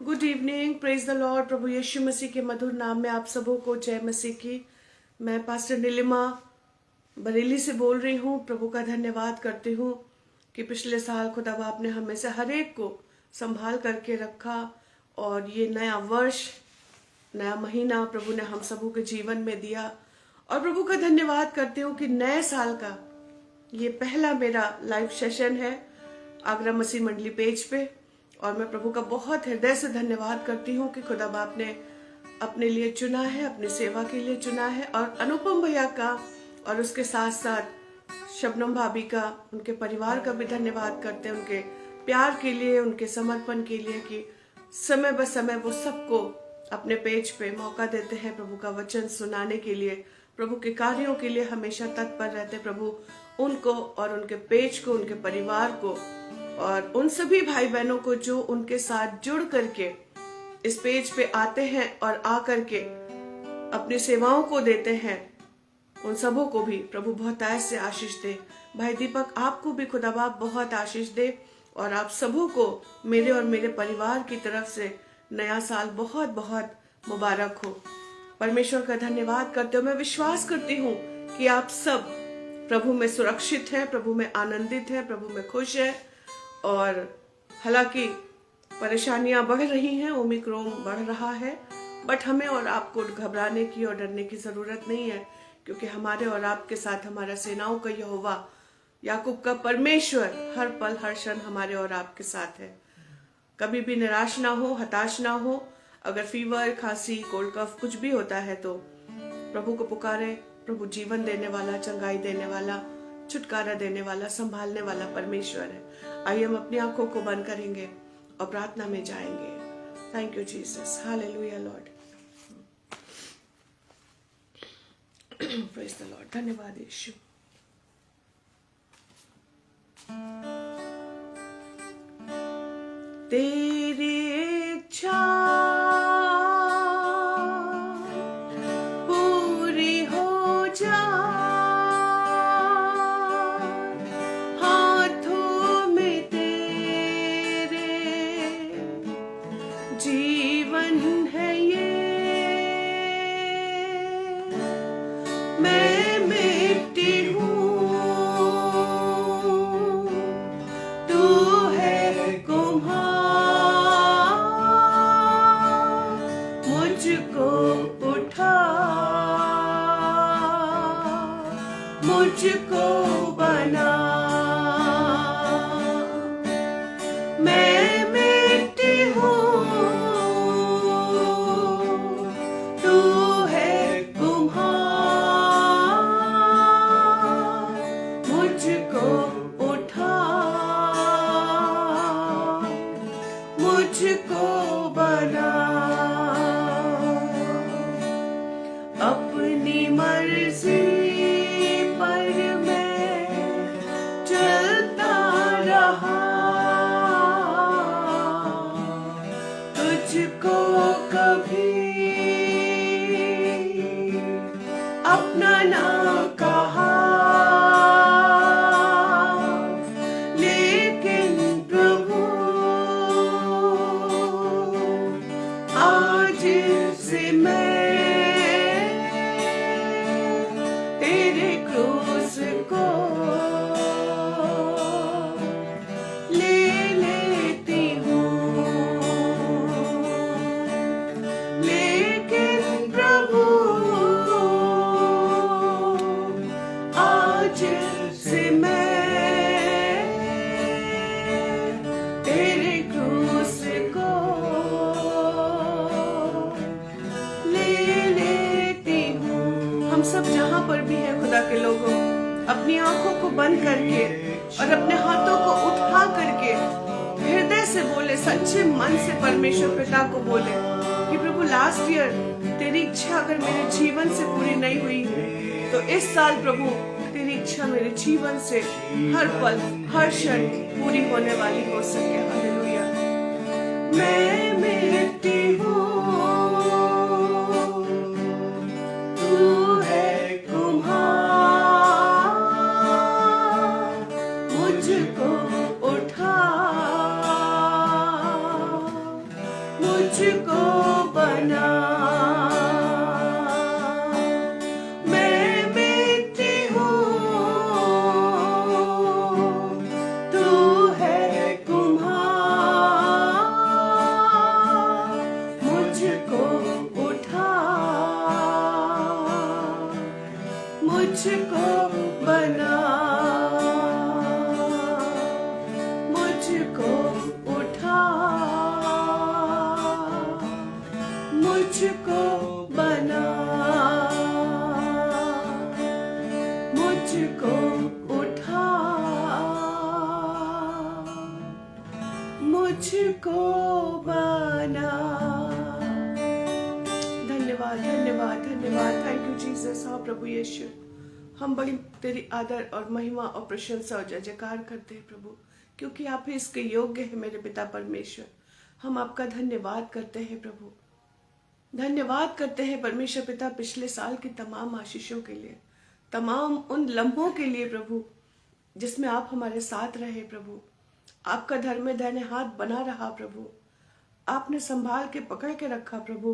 Good evening, praise the lord. प्रभु यीशु मसीह के मधुर नाम में आप सबों को जय मसीह की। मैं पास्टर नीलिमा बरेली से बोल रही हूँ। प्रभु का धन्यवाद करती हूँ कि पिछले साल खुदा आपने हमें से हर एक को संभाल करके रखा और ये नया वर्ष, नया महीना प्रभु ने हम सबों के जीवन में दिया। और प्रभु का धन्यवाद करती हूँ कि नए साल का ये पहला मेरा लाइव सेशन है आगरा मसीह मंडली पेज पे। और मैं प्रभु का बहुत हृदय से धन्यवाद करती हूँ कि खुदा बाप ने अपने लिए चुना है, अपनी सेवा के लिए चुना है। और अनुपम भैया का और उसके साथ साथ शबनम भाभी का, उनके परिवार का भी धन्यवाद करते हैं, उनके प्यार के लिए, उनके समर्पण के लिए कि समय ब समय वो सबको अपने पेज पे मौका देते हैं प्रभु का वचन सुनाने के लिए, प्रभु के कार्यों के लिए हमेशा तत्पर रहते। प्रभु उनको और उनके पेज को, उनके परिवार को और उन सभी भाई बहनों को जो उनके साथ जुड़ करके इस पेज पे आते हैं और आ करके अपनी सेवाओं को देते हैं, उन सबों को भी प्रभु बहुत आयत से आशीष दे। भाई दीपक, आपको भी खुदा बाप बहुत आशीष दे और आप सबों को मेरे और मेरे परिवार की तरफ से नया साल बहुत बहुत मुबारक हो। परमेश्वर का धन्यवाद करते हुए मैं विश्वास करती हूँ कि आप सब प्रभु में सुरक्षित हैं, प्रभु में आनंदित हैं, प्रभु में खुश हैं। और हालांकि परेशानियां बढ़ रही हैं, ओमिक्रॉन बढ़ रहा है, बट हमें और आपको घबराने की और डरने की जरूरत नहीं है, क्योंकि हमारे और आपके साथ हमारा सेनाओं का यहोवा, याकूब का परमेश्वर हर पल हर क्षण हमारे और आपके साथ है। कभी भी निराश ना हो, हताश ना हो। अगर फीवर, खांसी, कोल्ड कफ कुछ भी होता है तो प्रभु को पुकारे। प्रभु जीवन देने वाला, चंगाई देने वाला, छुटकारा देने वाला, संभालने वाला परमेश्वर है। आइए हम अपनी आंखों को बंद करेंगे और प्रार्थना में जाएंगे। Thank you Jesus, hallelujah Lord, praise the Lord. धन्यवाद यीशु। तेरी इच्छा पूरी हो जा, हाथों में तेरे जीवन है ये। मैं मिट्टी हूँ, तू है कुम्हार, मुझको उठा, मुझको बना। मैं मिट्टी हूँ, तू है कुम्हार, मुझको उठा, मुझको बना। अपनी मर्जी पर मैं चलता रहा, तुझको कभी अपना ना कहा, लेकिन प्रभु आज से मैं तेरे क्रूस को ले लेती हूँ, लेकिन प्रभु आज से मैं तेरे क्रूस को ले लेती हूँ। हम सब जहाँ पर भी हैं खुदा के लोगों, अपनी आंखों को बंद करके और अपने हाथों को उठा करके हृदय से बोले, सच्चे मन से परमेश्वर पिता को बोले कि प्रभु लास्ट ईयर तेरी इच्छा अगर मेरे जीवन से पूरी नहीं हुई तो इस साल प्रभु तेरी इच्छा मेरे जीवन से हर पल हर क्षण पूरी होने वाली हो सके। हालेलुया। मैं मिट्टी हूँ, तू है कुम्हार, मुझको उठा, मुझको बना। मैं मिट्टी हूँ, तू है कुम्हार, मुझको उठा, मुझको बना, मुझको उठा, मुझको बना, मुझको उठा, मुझको बना। धन्यवाद धन्यवाद धन्यवाद। Thank you Jesus. हाँ प्रभु यीशु, हम बड़ी तेरी आदर और महिमा और प्रशंसा और जय जयकार करते हैं प्रभु, क्योंकि आप ही इसके योग्य हैं मेरे पिता परमेश्वर। हम आपका धन्यवाद करते हैं प्रभु, धन्यवाद करते हैं परमेश्वर पिता पिछले साल की तमाम आशीषों के लिए, तमाम उन लम्हों के लिए प्रभु जिसमें आप हमारे साथ रहे प्रभु। आपका धर्म में दाहिने हाथ बना रहा प्रभु, आपने संभाल के पकड़ के रखा प्रभु।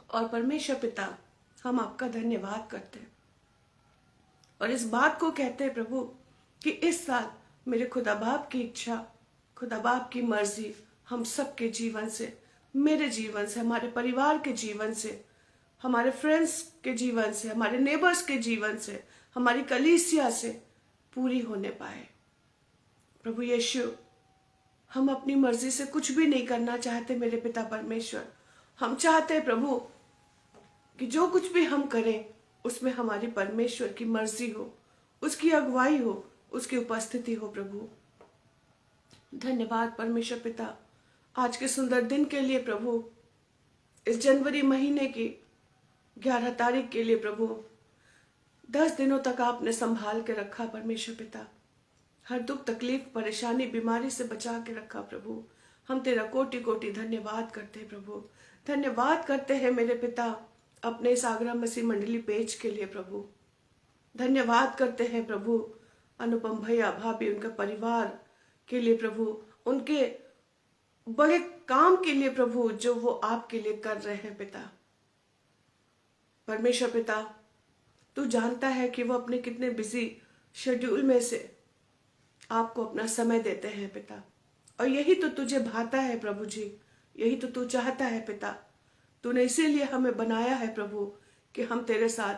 और परमेश्वर पिता, हम आपका धन्यवाद करते हैं और इस बात को कहते हैं प्रभु कि इस साल मेरे खुदा बाप की इच्छा, खुदा बाप की मर्जी हम सबके जीवन से, मेरे जीवन से, हमारे परिवार के जीवन से, हमारे फ्रेंड्स के जीवन से, हमारे नेबर्स के जीवन से, हमारी कलीसिया से पूरी होने पाए प्रभु यीशु। हम अपनी मर्जी से कुछ भी नहीं करना चाहते मेरे पिता परमेश्वर। हम चाहते हैं प्रभु कि जो कुछ भी हम करें उसमें हमारी परमेश्वर की मर्जी हो, उसकी अगुवाई हो, उसकी उपस्थिति हो प्रभु। धन्यवाद परमेश्वर पिता आज के सुंदर दिन के लिए प्रभु, इस जनवरी महीने की 11 तारीख के लिए प्रभु। 10 दिनों तक आपने संभाल के रखा परमेश्वर पिता, हर दुख तकलीफ परेशानी बीमारी से बचा के रखा प्रभु। हम तेरा कोटि कोटि धन्यवाद करते हैं प्रभु। धन्यवाद करते हैं मेरे पिता अपने इस आगरा मसीह मंडली पेज के लिए प्रभु। धन्यवाद करते हैं प्रभु अनुपम भैया भाभी, उनका परिवार के लिए प्रभु, उनके बड़े काम के लिए प्रभु जो वो आपके लिए कर रहे हैं पिता। परमेश्वर पिता, तू जानता है कि वो अपने कितने बिजी शेड्यूल में से आपको अपना समय देते हैं पिता, और यही तो तुझे भाता है प्रभु जी, यही तो तू चाहता है पिता। तूने इसीलिए हमें बनाया है प्रभु कि हम तेरे साथ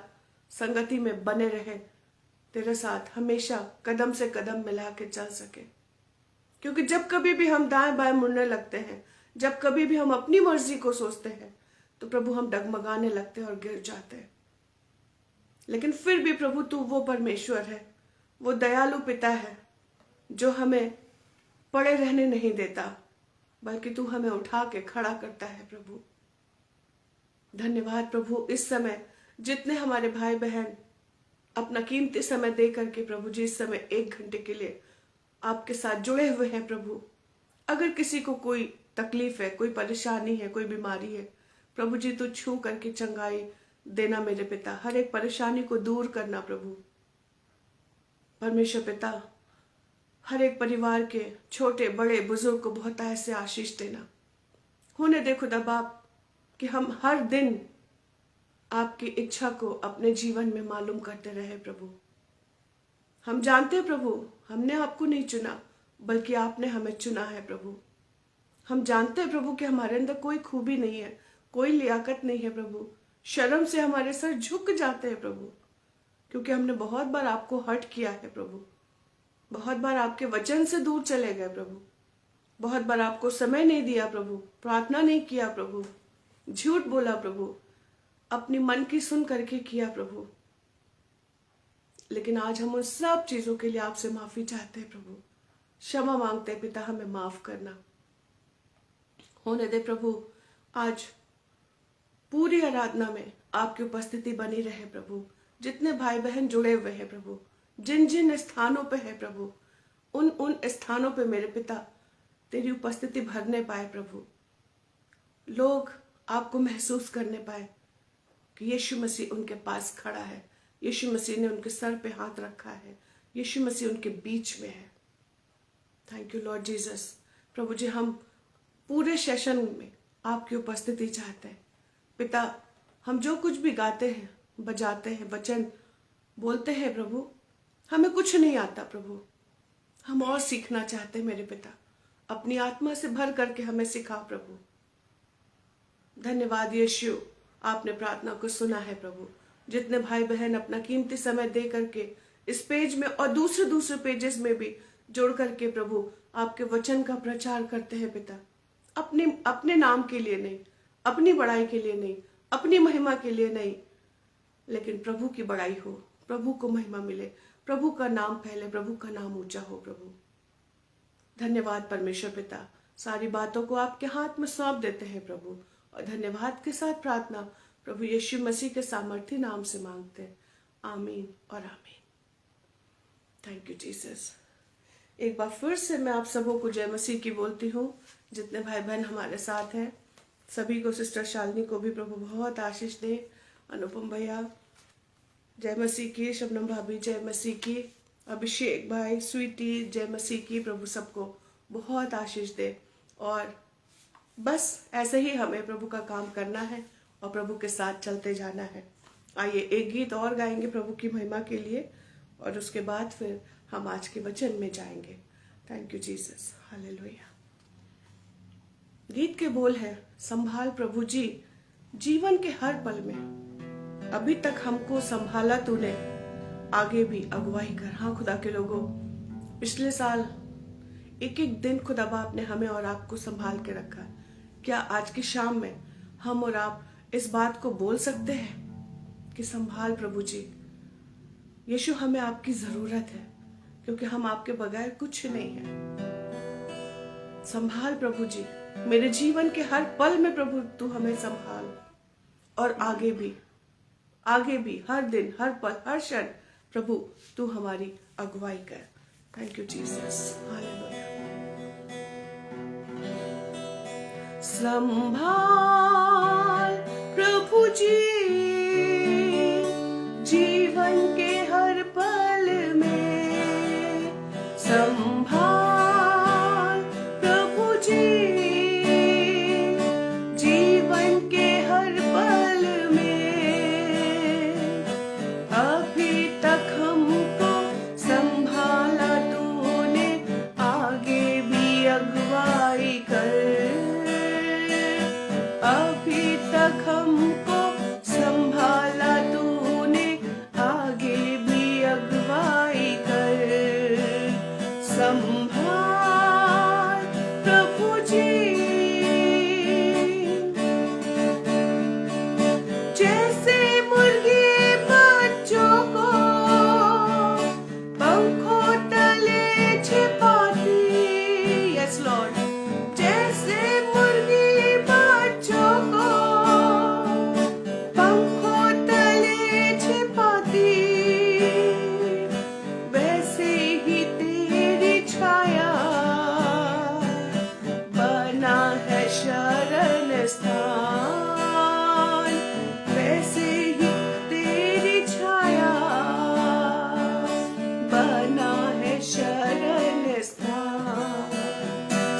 संगति में बने रहे, तेरे साथ हमेशा कदम से कदम मिला के चल सके। क्योंकि जब कभी भी हम दाएं बाएं मुड़ने लगते हैं, जब कभी भी हम अपनी मर्जी को सोचते हैं, तो प्रभु हम डगमगाने लगते हैं और गिर जाते हैं। लेकिन फिर भी प्रभु तू वो परमेश्वर है, वो दयालु पिता है जो हमें पड़े रहने नहीं देता, बल्कि तू हमें उठा के खड़ा करता है प्रभु। धन्यवाद प्रभु। इस समय जितने हमारे भाई बहन अपना कीमती समय दे करके प्रभु जी इस समय 1 घंटे के लिए आपके साथ जुड़े हुए हैं प्रभु, अगर किसी को कोई तकलीफ है, कोई परेशानी है, कोई बीमारी है, प्रभु जी तू छू करके चंगाई देना मेरे पिता, हर एक परेशानी को दूर करना प्रभु। परमेश्वर पिता, हर एक परिवार के छोटे बड़े बुजुर्ग को बहुत ऐसे आशीष देना। होने दे खुदा बाप कि हम हर दिन आपकी इच्छा को अपने जीवन में मालूम करते रहे प्रभु। हम जानते हैं प्रभु हमने आपको नहीं चुना, बल्कि आपने हमें चुना है प्रभु। हम जानते हैं प्रभु कि हमारे अंदर कोई खूबी नहीं है, कोई लियाकत नहीं है प्रभु। शर्म से हमारे सर झुक जाते हैं प्रभु, क्योंकि हमने बहुत बार आपको हर्ट किया है प्रभु, बहुत बार आपके वचन से दूर चले गए प्रभु, बहुत बार आपको समय नहीं दिया प्रभु, प्रार्थना नहीं किया प्रभु, झूठ बोला प्रभु, अपनी मन की सुन करके किया प्रभु। लेकिन आज हम उन सब चीजों के लिए आपसे माफी चाहते हैं प्रभु, क्षमा मांगते हैं पिता, हमें माफ करना। होने दे प्रभु आज पूरी आराधना में आपकी उपस्थिति बनी रहे प्रभु। जितने भाई बहन जुड़े हुए हैं प्रभु, जिन जिन स्थानों पे है प्रभु, उन उन स्थानों पे मेरे पिता तेरी उपस्थिति भरने पाए प्रभु। लोग आपको महसूस करने पाए कि यीशु मसीह उनके पास खड़ा है, यीशु मसीह ने उनके सर पे हाथ रखा है, यीशु मसीह उनके बीच में है। थैंक यू लॉर्ड जीसस, प्रभु जी हम पूरे सेशन में आपकी उपस्थिति चाहते हैं पिता। हम जो कुछ भी गाते हैं, बजाते हैं, वचन बोलते हैं प्रभु, हमें कुछ नहीं आता प्रभु, हम और सीखना चाहते हैं मेरे पिता। अपनी आत्मा से भर करके हमें सिखा प्रभु। धन्यवाद यीशु, आपने प्रार्थना को सुना है प्रभु। जितने भाई बहन अपना कीमती समय दे करके इस पेज में और दूसरे दूसरे पेजेस में भी जोड़ करके प्रभु आपके वचन का प्रचार करते हैं पिता, अपने नाम के लिए नहीं, अपनी बड़ाई के लिए नहीं, अपनी महिमा के लिए नहीं, लेकिन प्रभु की बड़ाई हो, प्रभु को महिमा मिले, प्रभु का नाम फैले, प्रभु का नाम ऊंचा हो प्रभु। धन्यवाद परमेश्वर पिता, सारी बातों को आपके हाथ में सौंप देते हैं प्रभु, और धन्यवाद के साथ प्रार्थना प्रभु यीशु मसीह के सामर्थी नाम से मांगते हैं। आमीन और आमीन। Thank you Jesus. एक बार फिर से मैं आप सबों को जय मसीह की बोलती हूँ। जितने भाई बहन हमारे साथ हैं सभी को, सिस्टर शालिनी को भी प्रभु बहुत आशीष दे, अनुपम भैया जय मसीह की, शबनम भाभी जय मसीह की, अभिषेक भाई, स्वीटी जय मसीह की, प्रभु सबको बहुत आशीष दे। और बस ऐसे ही हमें प्रभु का काम करना है और प्रभु के साथ चलते जाना है। आइए एक गीत और गाएंगे प्रभु की महिमा के लिए, और उसके बाद फिर हम आज के वचन में जाएंगे। Thank you Jesus, hallelujah. गीत के बोल है, संभाल प्रभु जी जीवन के हर पल में, अभी तक हमको संभाला तूने, आगे भी अगुवाई कर। हाँ खुदा के लोगों, पिछले साल एक एक दिन खुदा बाप ने हमें और आपको संभाल के रखा। क्या आज की शाम में हम और आप इस बात को बोल सकते हैं कि संभाल प्रभु जी, यीशु हमें आपकी जरूरत है, क्योंकि हम आपके बगैर कुछ नहीं है। संभाल प्रभु जी मेरे जीवन के हर पल में प्रभु तू हमें संभाल, और आगे भी हर दिन, हर पल, हर क्षण प्रभु तू हमारी अगुवाई कर। Thank you Jesus, hallelujah. संभाल प्रभु जी जीवन के हर पल में, संभाल प्रभु जी जीवन के हर पल में, अभी तक हमको संभाला तूने, आगे भी अगुवाई कर। अभी तक हमको संभाला तूने, आगे भी अगुवाई कर। संभाल प्रभु जी जैसे मुर्गी बच्चों को पंखों तले छिपाती, यस लॉर्ड, जैसे मुर्गी बच्चों को पंखों तले छिपाती, वैसे ही तेरी छाया बना है शरण स्थान, वैसे ही तेरी छाया बना है शरण स्थान।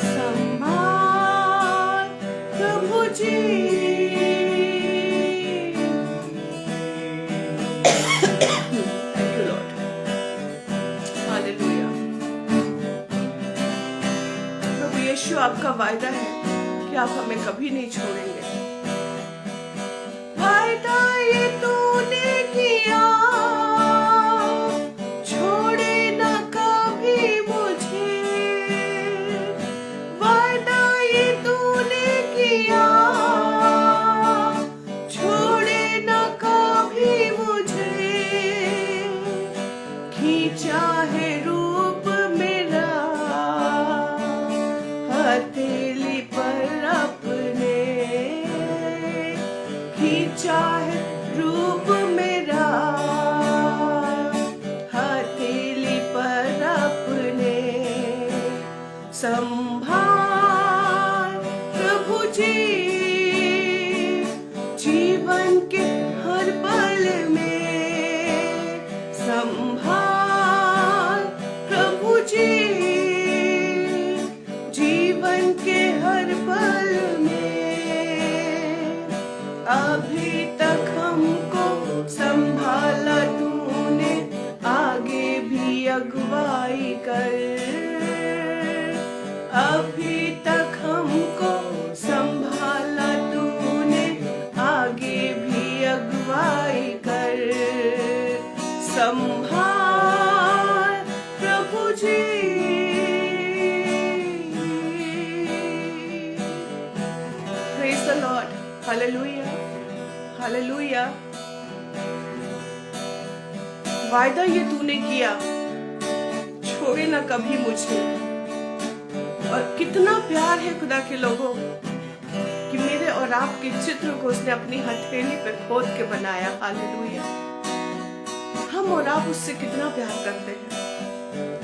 संभाल प्रभु जी थैंक यू लॉर्ड, हालेलुया। प्रभु यीशु आपका वायदा है कि आप हमें कभी नहीं छोड़ेंगे। वायदा ये तूने किया, छोड़े ना कभी मुझे, वायदा ये तूने किया, छोड़े ना कभी मुझे, खींचा है रूप मेरा हथेली पर अपने, खींचा है रूप मेरा हथेली पर अपने। संभाल प्रभु जी जीवन के हर पल में, संभाल प्रभु जी जीवन हालेलुया, हालेलुया। वायदा ये तूने किया, छोड़े ना कभी मुझे। और कितना प्यार है खुदा के लोगों कि मेरे और आपके चित्र को उसने अपनी हथेली पे खोद के बनाया। हालेलुया। हम और आप उससे कितना प्यार करते हैं।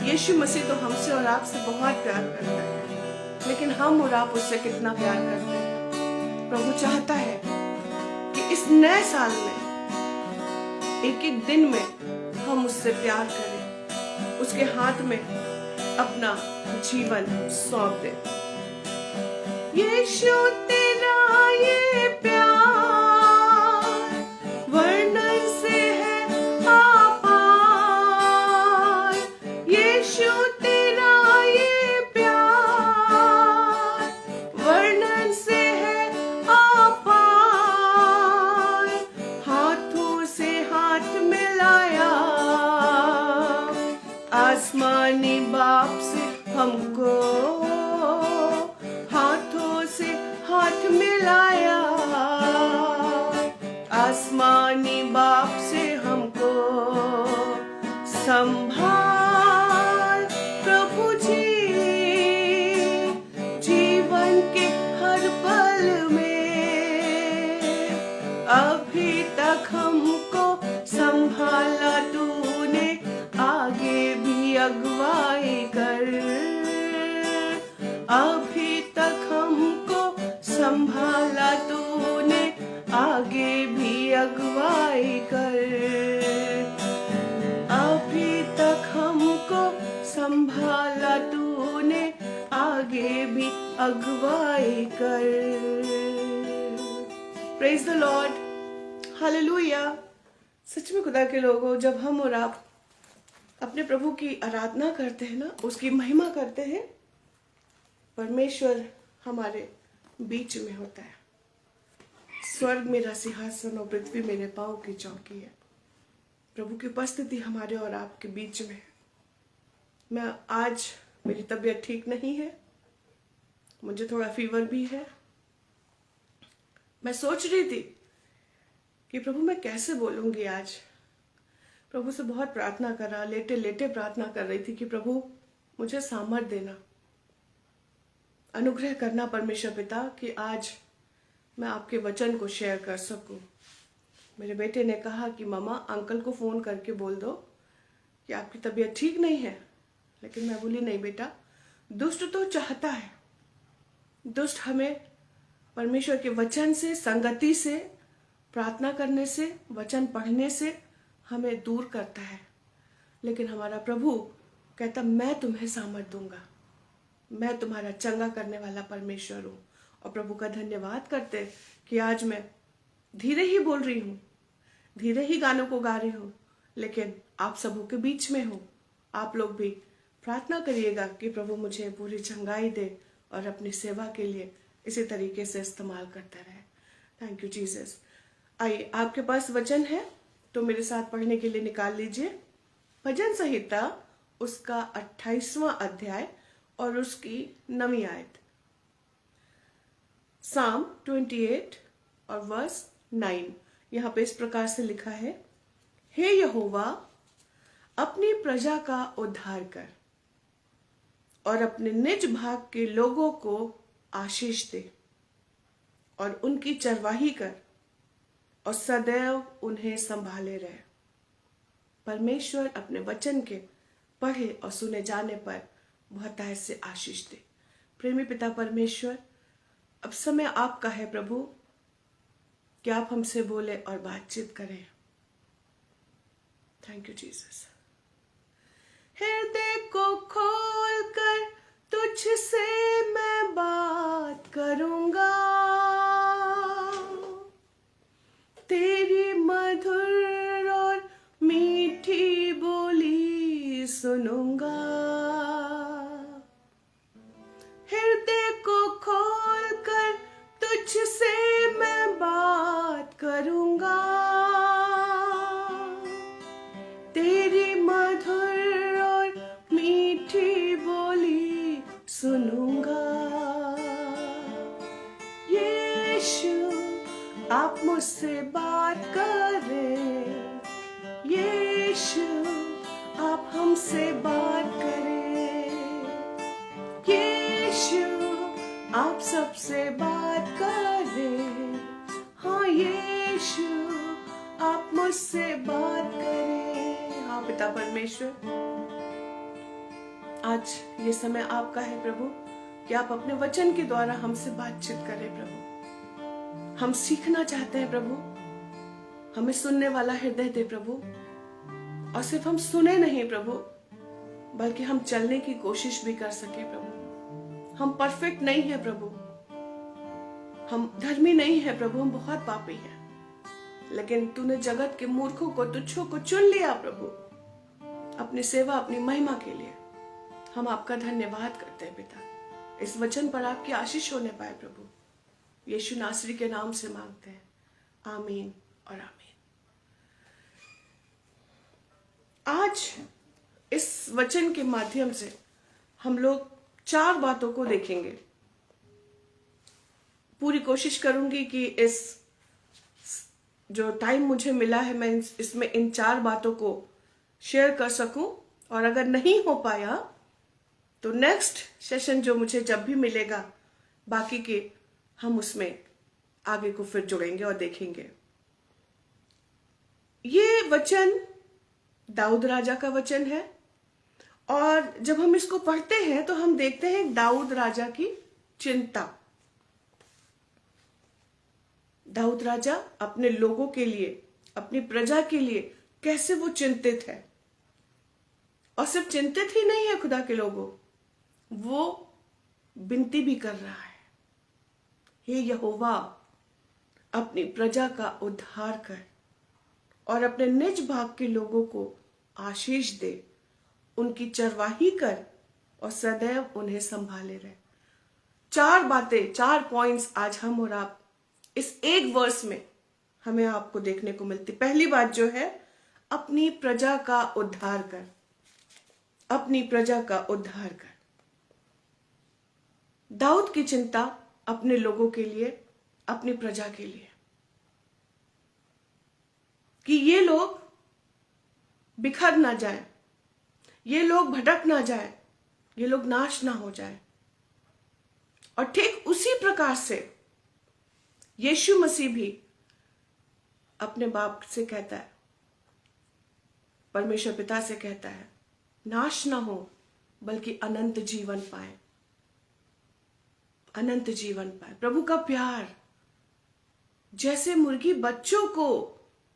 यीशु मसीह तो हमसे और आपसे बहुत प्यार करता है, लेकिन हम और आप उससे कितना प्यार करते हैं। प्रभु चाहता है कि इस नए साल में एक एक दिन में हम उससे प्यार करें, उसके हाथ में अपना जीवन सौंप दें। यीशु तेरा ये प्यार वर्णन से है अपार। यीशु तेरा ये प्यार वर्णन से है अपार। हाथों से हाथ मिलाया आसमानी बाप से हमको, हाथों से हाथ मिलाया आसमानी बाप से हमको। संभाल प्रभु जी जीवन के हर पल में, अभी तक हमको संभाला तूने, आगे भी अगुवाई कर। अभी तक हमको संभाला तूने, आगे भी अगुवाई कर। अभी तक हमको संभाला तूने, आगे भी अगुवाई कर। Praise the lord, hallelujah. सच में खुदा के लोगों, जब हम और आप अपने प्रभु की आराधना करते हैं ना, उसकी महिमा करते हैं, परमेश्वर हमारे बीच में होता है। स्वर्ग मेरा सिंहासन और पृथ्वी मेरे पांव की चौकी है। प्रभु की उपस्थिति हमारे और आपके बीच में है। मैं आज, मेरी तबीयत ठीक नहीं है, मुझे थोड़ा फीवर भी है। मैं सोच रही थी कि प्रभु मैं कैसे बोलूंगी आज। प्रभु से बहुत प्रार्थना करा, लेटे लेटे प्रार्थना कर रही थी कि प्रभु मुझे सामर्थ देना, अनुग्रह करना परमेश्वर पिता, कि आज मैं आपके वचन को शेयर कर सकूं। मेरे बेटे ने कहा कि मामा अंकल को फ़ोन करके बोल दो कि आपकी तबीयत ठीक नहीं है। लेकिन मैं बोली नहीं बेटा, दुष्ट तो चाहता है, दुष्ट हमें परमेश्वर के वचन से, संगति से, प्रार्थना करने से, वचन पढ़ने से हमें दूर करता है। लेकिन हमारा प्रभु कहता मैं तुम्हें सामर्थ दूंगा, मैं तुम्हारा चंगा करने वाला परमेश्वर हूँ। और प्रभु का धन्यवाद करते कि आज मैं धीरे ही बोल रही हूँ, धीरे ही गानों को गा रही हूँ, लेकिन आप सबों के बीच में हूँ। आप लोग भी प्रार्थना करिएगा कि प्रभु मुझे पूरी चंगाई दे और अपनी सेवा के लिए इसी तरीके से इस्तेमाल करता रहे। Thank you Jesus. आइए, आपके पास वचन है तो मेरे साथ पढ़ने के लिए निकाल लीजिए। भजन संहिता उसका 28वां अध्याय और उसकी 9वीं आयत। साम 28 और वर्स 9। यहाँ पे इस प्रकार से लिखा है, हे यहोवा अपनी प्रजा का उद्धार कर और अपने निज भाग के लोगों को आशीष दे और उनकी चरवाही कर और सदैव उन्हें संभाले रहे। परमेश्वर अपने वचन के पढ़े और सुने जाने पर बहुतायत से आशीष दे। प्रेमी पिता परमेश्वर, अब समय आपका है प्रभु कि आप हमसे बोले और बातचीत करें। Thank you Jesus. हृदय को खोल कर तुझसे मैं बात करूंगा, तेरी मधुर और मीठी बोली सुनूंगा। हृदय को खोल कर तुझसे मैं बात करूंगा, तेरी मधुर और मीठी बोली सुनूंगा। यीशु आप मुझसे बात करें, यीशु आप हमसे बात करें, यीशु आप सबसे बात करें, हाँ यीशु आप मुझसे बात करें। हाँ पिता परमेश्वर, आज ये समय आपका है प्रभु कि आप अपने वचन के द्वारा हमसे बातचीत करें प्रभु। हम सीखना चाहते हैं प्रभु, हमें सुनने वाला हृदय दे प्रभु, और सिर्फ हम सुने नहीं प्रभु, बल्कि हम चलने की कोशिश भी कर सके प्रभु। हम परफेक्ट नहीं है प्रभु, हम धर्मी नहीं है प्रभु, हम बहुत पापी हैं, लेकिन तूने जगत के मूर्खों को, तुच्छों को चुन लिया प्रभु अपनी सेवा, अपनी महिमा के लिए। हम आपका धन्यवाद करते हैं पिता, इस वचन पर आपकी आशीष होने पाए प्रभु। यीशु नासरी के नाम से मांगते हैं, आमीन और आमीन। आज इस वचन के माध्यम से हम लोग 4 बातों को देखेंगे। पूरी कोशिश करूंगी कि इस जो टाइम मुझे मिला है मैं इसमें इन 4 बातों को शेयर कर सकूं, और अगर नहीं हो पाया तो नेक्स्ट सेशन जो मुझे जब भी मिलेगा, बाकी के हम उसमें आगे को फिर जुड़ेंगे और देखेंगे। ये वचन दाऊद राजा का वचन है, और जब हम इसको पढ़ते हैं तो हम देखते हैं दाऊद राजा की चिंता। दाऊद राजा अपने लोगों के लिए, अपनी प्रजा के लिए कैसे वो चिंतित है, और सिर्फ चिंतित ही नहीं है खुदा के लोगों, वो विनती भी कर रहा है, हे यहोवा अपनी प्रजा का उद्धार कर और अपने निज भाग के लोगों को आशीष दे, उनकी चरवाही कर और सदैव उन्हें संभाले रहे। 4 बातें, 4 पॉइंट्स आज हम और आप इस एक वर्स में हमें आपको देखने को मिलती। पहली बात जो है, अपनी प्रजा का उद्धार कर, अपनी प्रजा का उद्धार कर। दाऊद की चिंता अपने लोगों के लिए, अपनी प्रजा के लिए, कि ये लोग बिखर ना जाए, ये लोग भटक ना जाए, ये लोग नाश ना हो जाए। और ठीक उसी प्रकार से यीशु मसीह भी अपने बाप से कहता है, परमेश्वर पिता से कहता है, नाश ना हो बल्कि अनंत जीवन पाए, अनंत जीवन पाए। प्रभु का प्यार जैसे मुर्गी बच्चों को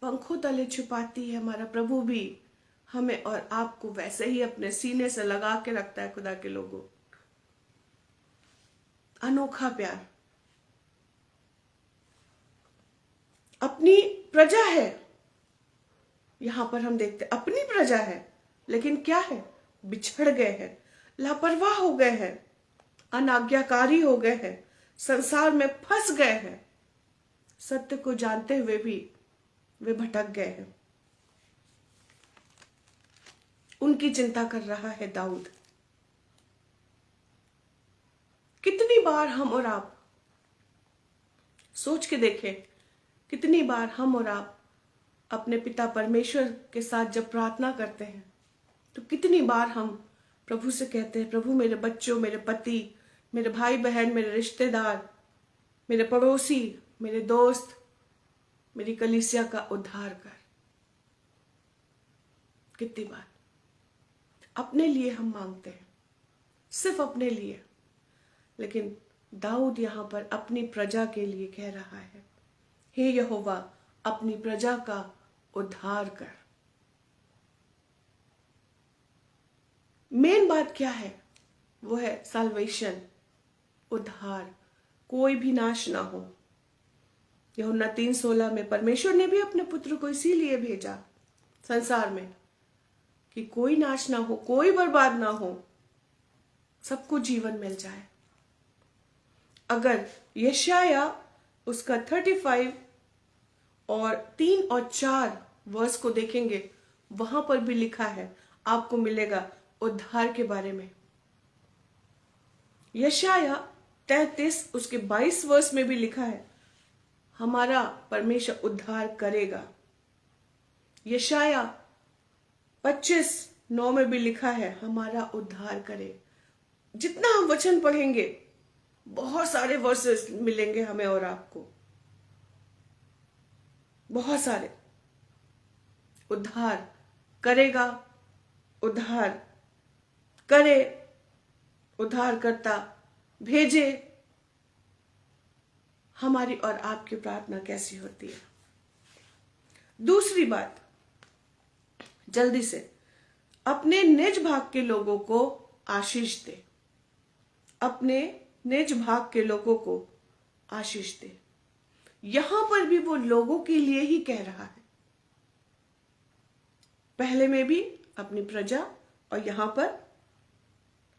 पंखों तले छुपाती है, हमारा प्रभु भी हमें और आपको वैसे ही अपने सीने से लगा के रखता है। खुदा के लोगों, अनोखा प्यार। अपनी प्रजा है, यहां पर हम देखते अपनी प्रजा है, लेकिन क्या है, बिछड़ गए हैं, लापरवाह हो गए हैं, अनाज्ञाकारी हो गए हैं, संसार में फंस गए हैं, सत्य को जानते हुए भी वे भटक गए हैं। उनकी चिंता कर रहा है दाऊद। कितनी बार हम और आप सोच के देखें, कितनी बार हम और आप अपने पिता परमेश्वर के साथ जब प्रार्थना करते हैं तो कितनी बार हम प्रभु से कहते हैं, प्रभु मेरे बच्चों, मेरे पति, मेरे भाई बहन, मेरे रिश्तेदार, मेरे पड़ोसी, मेरे दोस्त, मेरी कलीसिया का उद्धार कर। कितनी बार अपने लिए हम मांगते हैं, सिर्फ अपने लिए, लेकिन दाऊद यहां पर अपनी प्रजा के लिए कह रहा है, हे यहोवा अपनी प्रजा का उद्धार कर। मेन बात क्या है, वो है साल्वेशन, उद्धार, कोई भी नाश ना हो। यूहन्ना 3:16 में परमेश्वर ने भी अपने पुत्र को इसीलिए भेजा संसार में कि कोई नाश ना हो, कोई बर्बाद ना हो, सबको जीवन मिल जाए। अगर यशाया उसका 35 और 3 और 4 वर्स को देखेंगे, वहां पर भी लिखा है, आपको मिलेगा उद्धार के बारे में। यशाया 33 उसके 22 वर्स में भी लिखा है, हमारा परमेश्वर उद्धार करेगा। यशाया 25:9 में भी लिखा है, हमारा उद्धार करे। जितना हम वचन पढ़ेंगे, बहुत सारे वर्सेस मिलेंगे हमें और आपको, बहुत सारे। उद्धार करेगा, उद्धार करे, उद्धार करता भेजे। हमारी और आपकी प्रार्थना कैसी होती है? दूसरी बात, जल्दी से, अपने निज भाग के लोगों को आशीष दे। अपने निज भाग के लोगों को आशीष दे। यहां पर भी वो लोगों के लिए ही कह रहा है। पहले में भी अपनी प्रजा, और यहां पर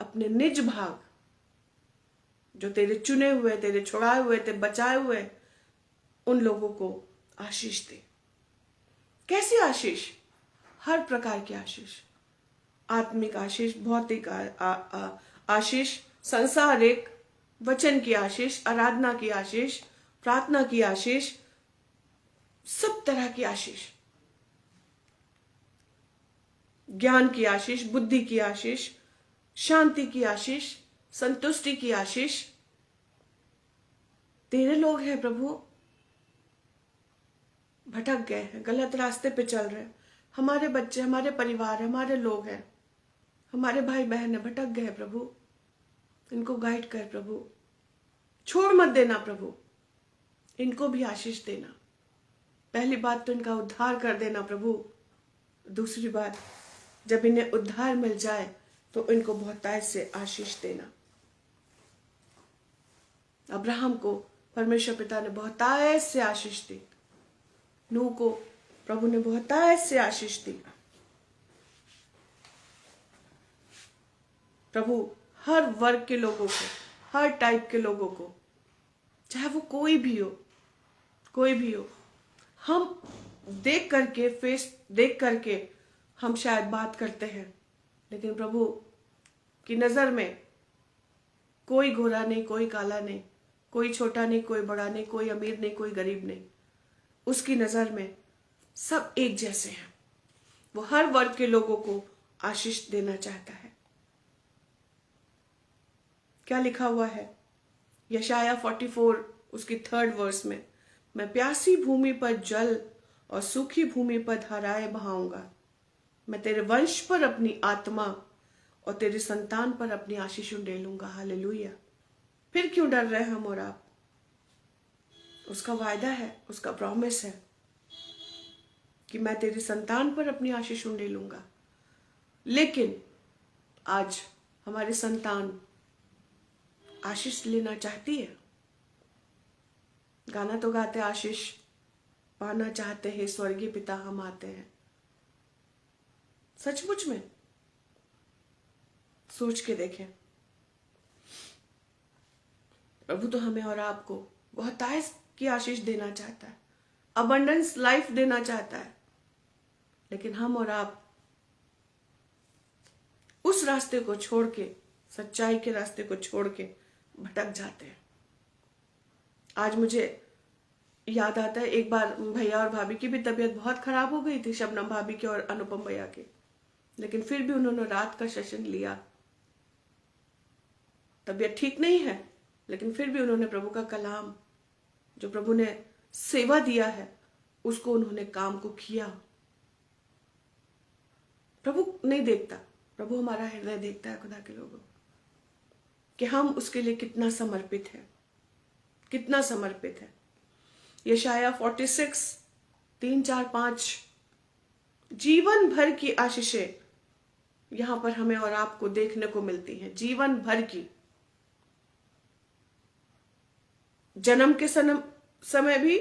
अपने निज भाग, जो तेरे चुने हुए, तेरे छुड़ाए हुए, तेरे बचाए हुए, उन लोगों को आशीष दे। कैसी आशीष? हर प्रकार की आशीष। आत्मिक आशीष, भौतिक आशीष, संसारिक, वचन की आशीष, आराधना की आशीष, प्रार्थना की आशीष, सब तरह की आशीष। ज्ञान की आशीष, बुद्धि की आशीष, शांति की आशीष, संतुष्टि की आशीष। तेरे लोग हैं प्रभु, भटक गए हैं, गलत रास्ते पे चल रहे हैं। हमारे बच्चे, हमारे परिवार, हमारे लोग हैं, हमारे भाई बहन है, भटक गए प्रभु। इनको गाइड कर प्रभु, छोड़ मत देना प्रभु। इनको भी आशीष देना। पहली बात तो इनका उद्धार कर देना प्रभु। दूसरी बात, जब इन्हें उद्धार मिल जाए तो इनको बहुतायत से आशीष देना। अब्राहम को परमेश्वर पिता ने बहुतायत से आशीष दी। नूह को प्रभु ने बहुतायत से आशीष दी। प्रभु हर वर्ग के लोगों को, हर टाइप के लोगों को, चाहे वो कोई भी हो, कोई भी हो, हम देख करके, फेस देख करके हम शायद बात करते हैं, लेकिन प्रभु की नजर में कोई गोरा नहीं, कोई काला नहीं, कोई छोटा नहीं, कोई बड़ा नहीं, कोई अमीर नहीं, कोई गरीब नहीं। उसकी नजर में सब एक जैसे हैं। वो हर वर्ग के लोगों को आशीष देना चाहता है। क्या लिखा हुआ है यशाया 44 उसकी 3rd वर्स में, मैं प्यासी भूमि पर जल और सूखी भूमि पर धाराएं बहाऊंगा। मैं तेरे वंश पर अपनी आत्मा और तेरी संतान पर अपनी आशीष उंडेलूंगा। हालेलुया। फिर क्यों डर रहे हम और आप? उसका वायदा है, उसका प्रॉमिस है कि मैं तेरी संतान पर अपनी आशीष उंडेलूंगा। लेकिन आज हमारी संतान आशीष लेना चाहती है। गाना तो गाते, आशीष पाना चाहते हैं स्वर्गीय पिता हम आते हैं। सचमुच में सोच के देखें, प्रभु तो हमें और आपको बहुतायत की आशीष देना चाहता है, अबंडेंस लाइफ देना चाहता है, लेकिन हम और आप उस रास्ते को छोड़ के, सच्चाई के रास्ते को छोड़ के भटक जाते हैं। आज मुझे याद आता है, एक बार भैया और भाभी की भी तबीयत बहुत खराब हो गई थी, शबनम भाभी की और अनुपम भैया की, लेकिन फिर भी उन्होंने रात का सेशन लिया। तबीयत ठीक नहीं है, लेकिन फिर भी उन्होंने प्रभु का कलाम, जो प्रभु ने सेवा दिया है, उसको उन्होंने काम को किया। प्रभु नहीं देखता, प्रभु हमारा हृदय देखता है, खुदा के लोगों, कि हम उसके लिए कितना समर्पित है, कितना समर्पित है। यशाया 46 3, 4, 5 जीवन भर की आशीषें यहां पर हमें और आपको देखने को मिलती हैं। जीवन भर की, जन्म के समय भी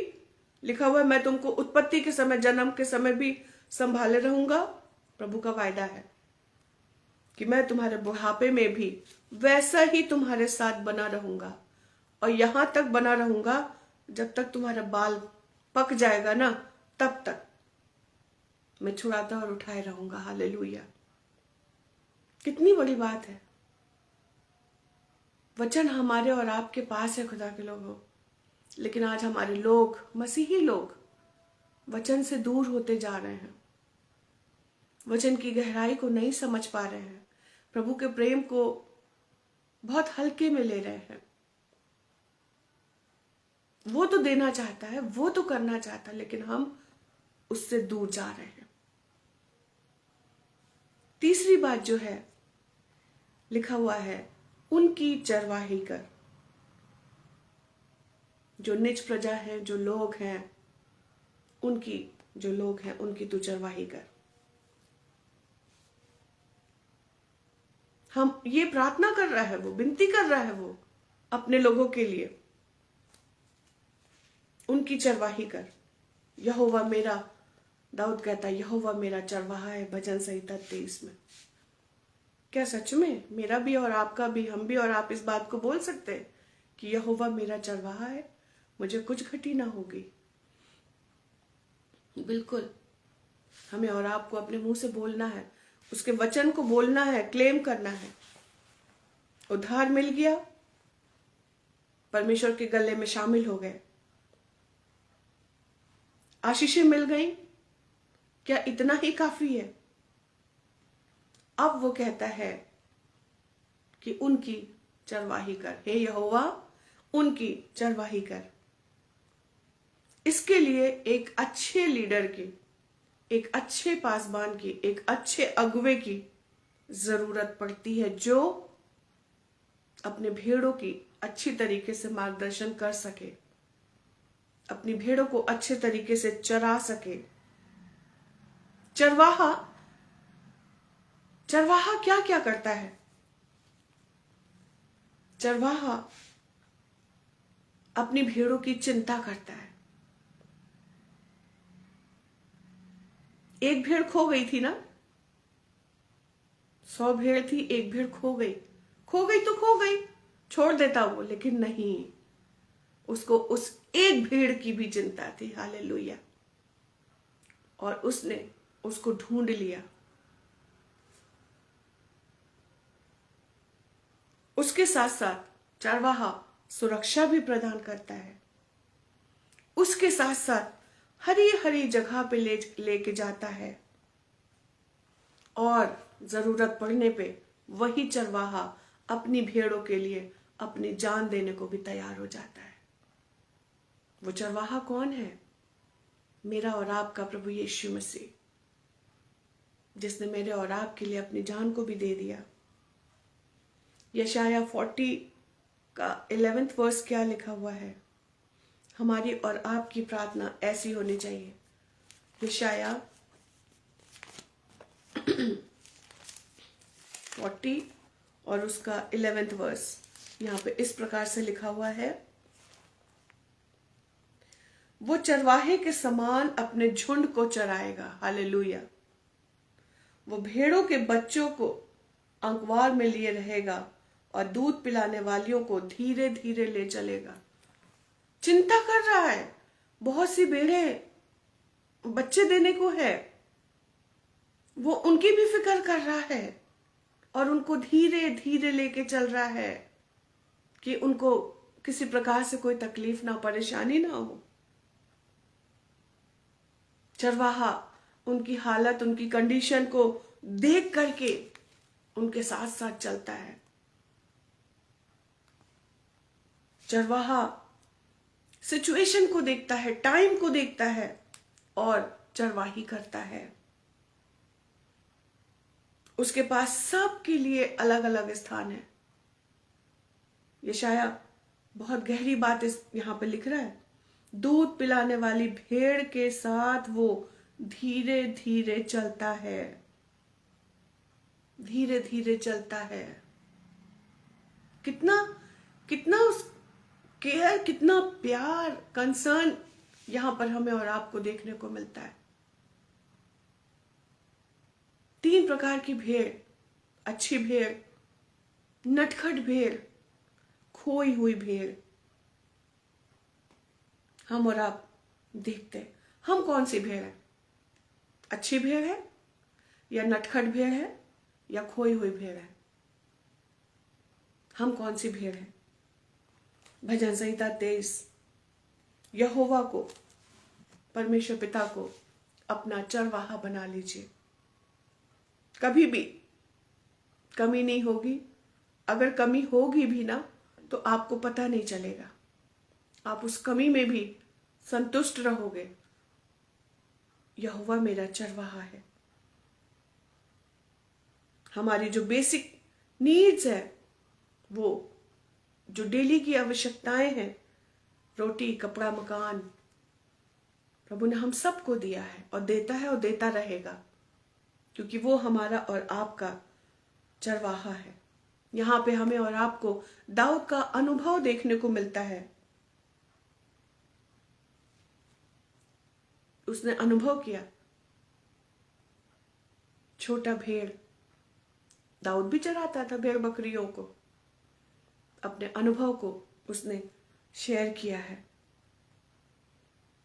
लिखा हुआ है, मैं तुमको उत्पत्ति के समय, जन्म के समय भी संभाले रहूंगा। प्रभु का वायदा है कि मैं तुम्हारे बुढ़ापे में भी वैसा ही तुम्हारे साथ बना रहूंगा, और यहां तक बना रहूंगा जब तक तुम्हारा बाल पक जाएगा ना, तब तक मैं छुड़ाता और उठाए रहूंगा। हालेलुया। कितनी बड़ी बात है। वचन हमारे और आपके पास है, खुदा के लोगों। लेकिन आज हमारे लोग, मसीही लोग, वचन से दूर होते जा रहे हैं, वचन की गहराई को नहीं समझ पा रहे हैं, प्रभु के प्रेम को बहुत हल्के में ले रहे हैं। वो तो देना चाहता है, वो तो करना चाहता है, लेकिन हम उससे दूर जा रहे हैं। तीसरी बात जो है, लिखा हुआ है, उनकी चरवाही कर। जो निज प्रजा है, जो लोग हैं, उनकी तू चरवाही कर। हम ये प्रार्थना कर रहा है, वो विनती कर रहा है वो अपने लोगों के लिए, उनकी चरवाही कर। यहोवा मेरा, दाऊद कहता है, यहोवा मेरा चरवाहा है, भजन संहिता 23 में। क्या सच में मेरा भी और आपका भी, हम भी और आप इस बात को बोल सकते हैं कि यहोवा मेरा चरवाहा है, मुझे कुछ घटी ना होगी? बिल्कुल, हमें और आपको अपने मुंह से बोलना है, उसके वचन को बोलना है, क्लेम करना है। उद्धार मिल गया, परमेश्वर के गले में शामिल हो गए, आशीषें मिल गई, क्या इतना ही काफी है? अब वो कहता है कि उनकी चरवाही कर, हे यहोवा उनकी चरवाही कर। इसके लिए एक अच्छे लीडर की, एक अच्छे पासबान की, एक अच्छे अगुवे की जरूरत पड़ती है, जो अपने भेड़ों की अच्छी तरीके से मार्गदर्शन कर सके, अपनी भेड़ों को अच्छे तरीके से चरा सके। चरवाहा क्या क्या करता है? चरवाहा अपनी भेड़ों की चिंता करता है। एक भेड़ खो गई थी ना, 100 भेड़ थी, एक भेड़ खो गई तो खो गई, छोड़ देता वो, लेकिन नहीं, उसको उस एक भेड़ की भी चिंता थी। हालेलुया। और उसने उसको ढूंढ लिया। उसके साथ साथ चरवाहा सुरक्षा भी प्रदान करता है, उसके साथ साथ हरी हरी जगह पे लेके जाता है, और जरूरत पड़ने पे वही चरवाहा अपनी भेड़ों के लिए अपनी जान देने को भी तैयार हो जाता है। वो चरवाहा कौन है? मेरा और आपका प्रभु यीशु मसीह, जिसने मेरे और आपके लिए अपनी जान को भी दे दिया। यशाया 40 का 11वां वर्स क्या लिखा हुआ है? हमारी और आपकी प्रार्थना ऐसी होनी चाहिए। यशाया 40 और उसका 11वां वर्स यहाँ पे इस प्रकार से लिखा हुआ है, वो चरवाहे के समान अपने झुंड को चराएगा। हालेलुया। वो भेड़ों के बच्चों को अंकवार में लिए रहेगा और दूध पिलाने वालियों को धीरे धीरे ले चलेगा। चिंता कर रहा है, बहुत सी भेड़ें बच्चे देने को है, वो उनकी भी फिक्र कर रहा है और उनको धीरे धीरे लेके चल रहा है कि उनको किसी प्रकार से कोई तकलीफ ना, परेशानी ना हो। चरवाहा उनकी हालत, उनकी कंडीशन को देख करके उनके साथ साथ चलता है। चरवाहा सिचुएशन को देखता है, टाइम को देखता है और चरवाही करता है। उसके पास सबके लिए अलग अलग स्थान है। यशाया बहुत गहरी बात इस यहां पे लिख रहा है, दूध पिलाने वाली भेड़ के साथ वो धीरे धीरे चलता है, धीरे धीरे चलता है। कितना कितना उस केयर, कितना प्यार, कंसर्न यहां पर हमें और आपको देखने को मिलता है। 3 प्रकार की भेड़, अच्छी भेड़, नटखट भेड़, खोई हुई भेड़। हम और आप देखते हैं, हम कौन सी भेड़ है? अच्छी भेड़ है या नटखट भेड़ है या खोई हुई भेड़ है? हम कौन सी भेड़ है? भजन संहिता 23 यहोवा को, परमेश्वर पिता को अपना चरवाहा बना लीजिए। कभी भी कमी नहीं होगी। अगर कमी होगी भी ना तो आपको पता नहीं चलेगा, आप उस कमी में भी संतुष्ट रहोगे। यहोवा मेरा चरवाहा है। हमारी जो बेसिक नीड्स है, वो जो डेली की आवश्यकताएं हैं, रोटी, कपड़ा, मकान, प्रभु ने हम सबको दिया है और देता है और देता रहेगा, क्योंकि वो हमारा और आपका चरवाहा है। यहां पे हमें और आपको दाऊद का अनुभव देखने को मिलता है। उसने अनुभव किया। छोटा भेड़, दाऊद भी चराता था भेड़ बकरियों को। अपने अनुभव को उसने शेयर किया है।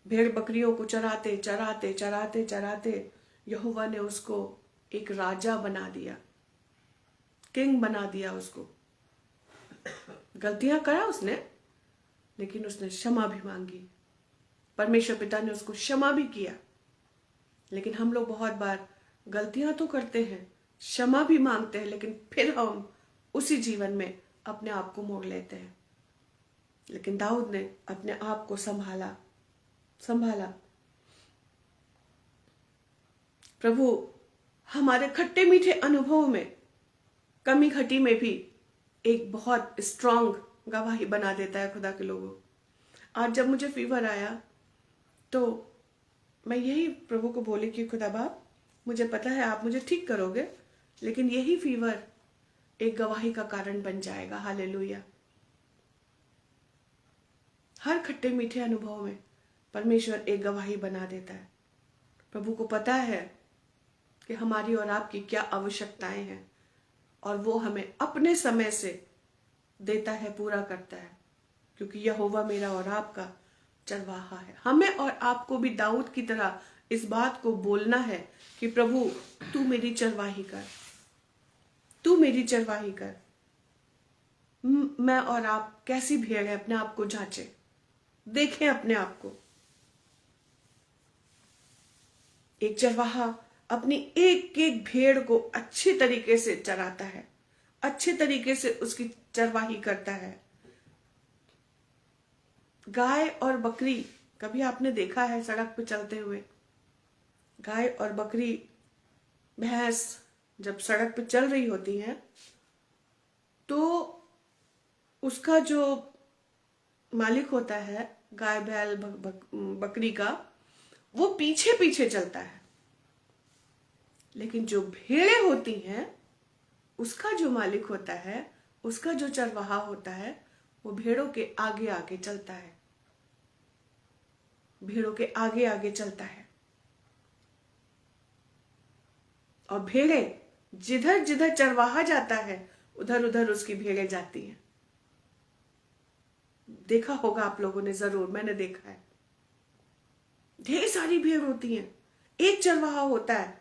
भेड़ बकरियों को चराते चराते चराते चराते यहोवा ने उसको एक राजा बना दिया, किंग बना दिया उसको। गलतियां करा उसने, लेकिन उसने क्षमा भी मांगी। परमेश्वर पिता ने उसको क्षमा भी किया। लेकिन हम लोग बहुत बार गलतियां तो करते हैं, क्षमा भी मांगते हैं, लेकिन फिर हम उसी जीवन में अपने आप को मोड़ लेते हैं। लेकिन दाऊद ने अपने आप को संभाला। प्रभु हमारे खट्टे मीठे अनुभव में, कमी घटी में भी एक बहुत स्ट्रांग गवाही बना देता है खुदा के लोगों। आज जब मुझे फीवर आया तो मैं यही प्रभु को बोली कि खुदा बाप, मुझे पता है आप मुझे ठीक करोगे, लेकिन यही फीवर एक गवाही का कारण बन जाएगा। हालेलुया। हर खट्टे मीठे अनुभव में परमेश्वर एक गवाही बना देता है। प्रभु को पता है कि हमारी और आपकी क्या आवश्यकताएं हैं, और वो हमें अपने समय से देता है, पूरा करता है, क्योंकि यहोवा मेरा और आपका चरवाहा है। हमें और आपको भी दाऊद की तरह इस बात को बोलना है कि प्रभु तू मेरी चरवाही कर, तू मेरी चरवाही कर। मैं और आप कैसी भेड़ है, अपने आप को जांचें, देखें अपने आप को। एक चरवाहा अपनी एक एक भेड़ को अच्छी तरीके से चराता है, अच्छे तरीके से उसकी चरवाही करता है। गाय और बकरी, कभी आपने देखा है सड़क पे चलते हुए, गाय और बकरी, भैंस जब सड़क पे चल रही होती हैं तो उसका जो मालिक होता है, गाय बैल बकरी का, वो पीछे पीछे चलता है। लेकिन जो भेड़ें होती हैं, उसका जो मालिक होता है, उसका जो चरवाहा होता है, वो भेड़ों के आगे आगे चलता है, भेड़ों के आगे आगे चलता है। और भेड़ें जिधर जिधर चरवाहा जाता है, उधर उधर उसकी भेड़ें जाती हैं। देखा होगा आप लोगों ने, जरूर, मैंने देखा है। ढेर सारी भेड़ होती हैं, एक चरवाहा होता है,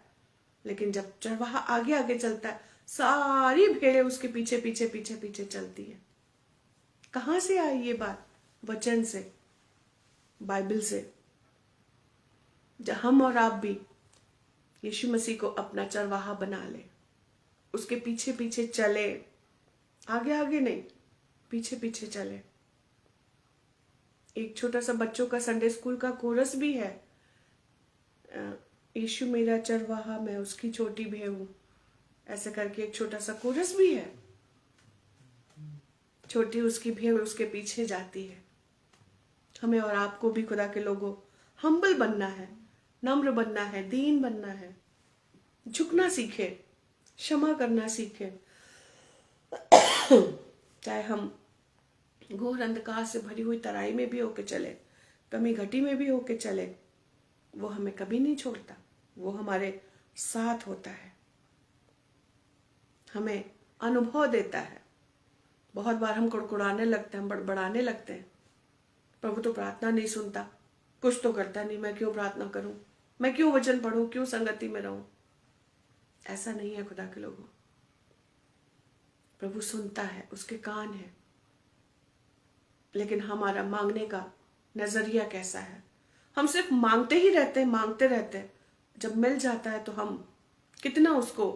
लेकिन जब चरवाहा आगे आगे चलता है, सारी भेड़ें उसके पीछे पीछे पीछे पीछे चलती हैं। कहां से आई ये बात? वचन से, बाइबल से। जब हम और आप भी यीशु मसीह को अपना चरवाहा बना ले, उसके पीछे पीछे चले, आगे आगे नहीं, पीछे पीछे चले। एक छोटा सा बच्चों का संडे स्कूल का कोरस भी है, यीशु मेरा चरवाहा, मैं उसकी छोटी भेड़ हूं, ऐसे करके एक छोटा सा कोरस भी है। छोटी उसकी भेड़ उसके पीछे जाती है। हमें और आपको भी खुदा के लोगों हम्बल बनना है, नम्र बनना है, दीन बनना है, झुकना सीखे, क्षमा करना सीखे। चाहे हम घोर अंधकार से भरी हुई तराई में भी होके चले, कमी घटी में भी होके चले, वो हमें कभी नहीं छोड़ता, वो हमारे साथ होता है, हमें अनुभव देता है। बहुत बार हम कुड़कुड़ाने लगते हैं, हम बड़बड़ाने लगते हैं, प्रभु तो प्रार्थना नहीं सुनता, कुछ तो करता नहीं, मैं क्यों प्रार्थना करूं, मैं क्यों वचन पढ़ूं, क्यों संगति में रहूं। ऐसा नहीं है खुदा के लोगों। प्रभु सुनता है, उसके कान है, लेकिन हमारा मांगने का नजरिया कैसा है। हम सिर्फ मांगते ही रहते हैं, मांगते रहते हैं। जब मिल जाता है तो हम कितना उसको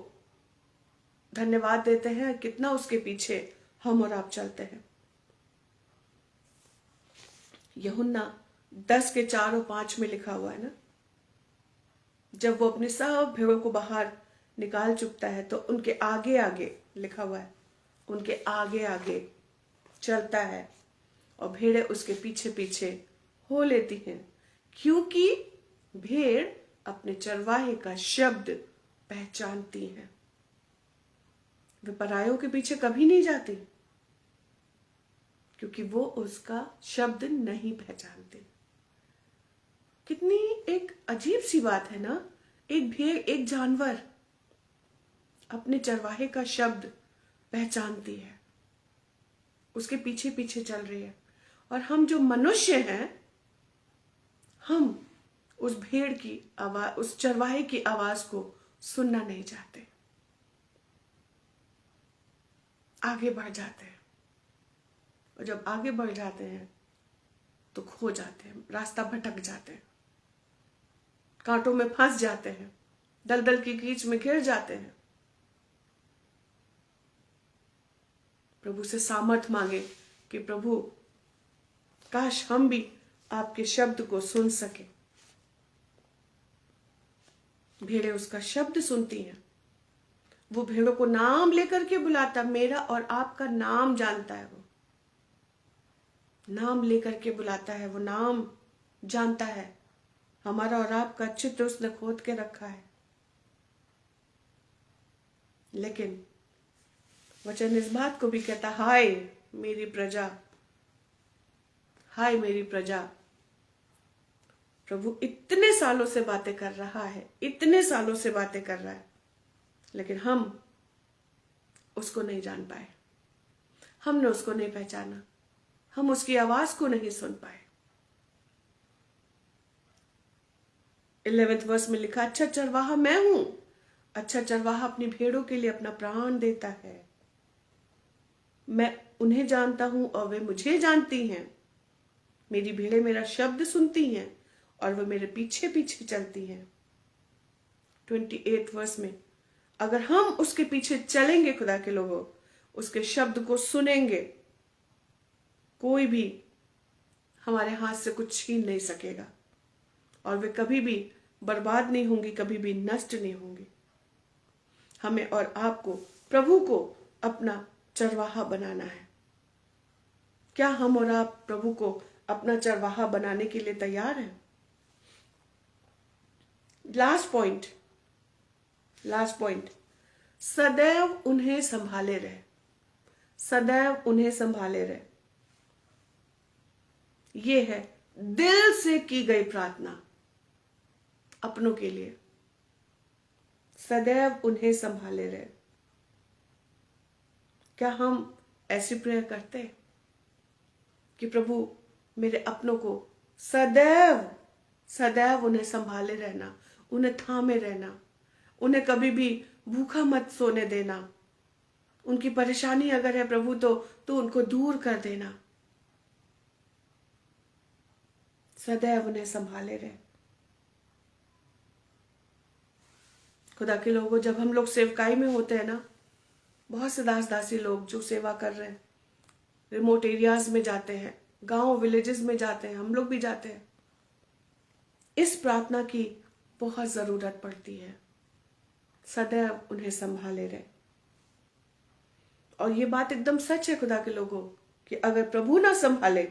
धन्यवाद देते हैं, कितना उसके पीछे हम और आप चलते हैं। यूहन्ना 10:4 और 5 में लिखा हुआ है ना, जब वो अपने सब भेड़ों को बाहर निकाल चुकता है तो उनके आगे आगे, लिखा हुआ है, उनके आगे आगे चलता है और भेड़ें उसके पीछे पीछे हो लेती हैं, क्योंकि भेड़ अपने चरवाहे का शब्द पहचानती हैं। वे परायों के पीछे कभी नहीं जाती, क्योंकि वो उसका शब्द नहीं पहचानते। कितनी एक अजीब सी बात है ना। एक भेड़, एक जानवर अपने चरवाहे का शब्द पहचानती है, उसके पीछे पीछे चल रही है। और हम जो मनुष्य हैं, हम उस भेड़ की आवाज, उस चरवाहे की आवाज को सुनना नहीं चाहते, आगे बढ़ जाते हैं। और जब आगे बढ़ जाते हैं तो खो जाते हैं, रास्ता भटक जाते हैं, कांटों में फंस जाते हैं, दलदल की कीच में घिर जाते हैं। प्रभु से सामर्थ मांगे कि प्रभु, काश हम भी आपके शब्द को सुन सके। भेड़ें उसका शब्द सुनती हैं। वो भेड़ों को नाम लेकर के बुलाता, मेरा और आपका नाम जानता है। वो नाम लेकर के बुलाता है, वो नाम जानता है। हमारा और आपका चित्र उसने खोद के रखा है। लेकिन वचन इस बात को भी कहता, हाय मेरी प्रजा, हाय मेरी प्रजा। प्रभु इतने सालों से बातें कर रहा है, इतने सालों से बातें कर रहा है, लेकिन हम उसको नहीं जान पाए, हमने उसको नहीं पहचाना, हम उसकी आवाज को नहीं सुन पाए। 11वें वर्स में लिखा, अच्छा चरवाहा मैं हूं। अच्छा चरवाहा अपनी भेड़ों के लिए अपना प्राण देता है। मैं उन्हें जानता हूं और वे मुझे जानती हैं। मेरी भेड़ें मेरा शब्द सुनती हैं और वे मेरे पीछे पीछे चलती हैं। 28 वर्स में, अगर हम उसके पीछे चलेंगे, खुदा के लोगों, उसके शब्द को सुनेंगे, कोई भी हमारे हाथ से कुछ छीन नहीं सकेगा और वे कभी भी बर्बाद नहीं होंगी, कभी भी नष्ट नहीं होंगी। हमें और आपको प्रभु को अपना चरवाहा बनाना है। क्या हम और आप प्रभु को अपना चरवाहा बनाने के लिए तैयार हैं? लास्ट पॉइंट, सदैव उन्हें संभाले रहे, सदैव उन्हें संभाले रहे। ये है दिल से की गई प्रार्थना अपनों के लिए, सदैव उन्हें संभाले रहे। क्या हम ऐसी प्रेयर करते हैं कि प्रभु मेरे अपनों को सदैव सदैव उन्हें संभाले रहना, उन्हें थामे रहना, उन्हें कभी भी भूखा मत सोने देना, उनकी परेशानी अगर है प्रभु तो उनको दूर कर देना, सदैव उन्हें संभाले रहे। खुदा के लोगों, जब हम लोग सेवकाई में होते हैं ना, बहुत से दास दासी लोग जो सेवा कर रहे हैं, रिमोट एरियाज में जाते हैं, गांव विलेजेस में जाते हैं, हम लोग भी जाते हैं, इस प्रार्थना की बहुत जरूरत पड़ती है, सदैव उन्हें संभाले रहे। और ये बात एकदम सच है खुदा के लोगों, कि अगर प्रभु ना संभाले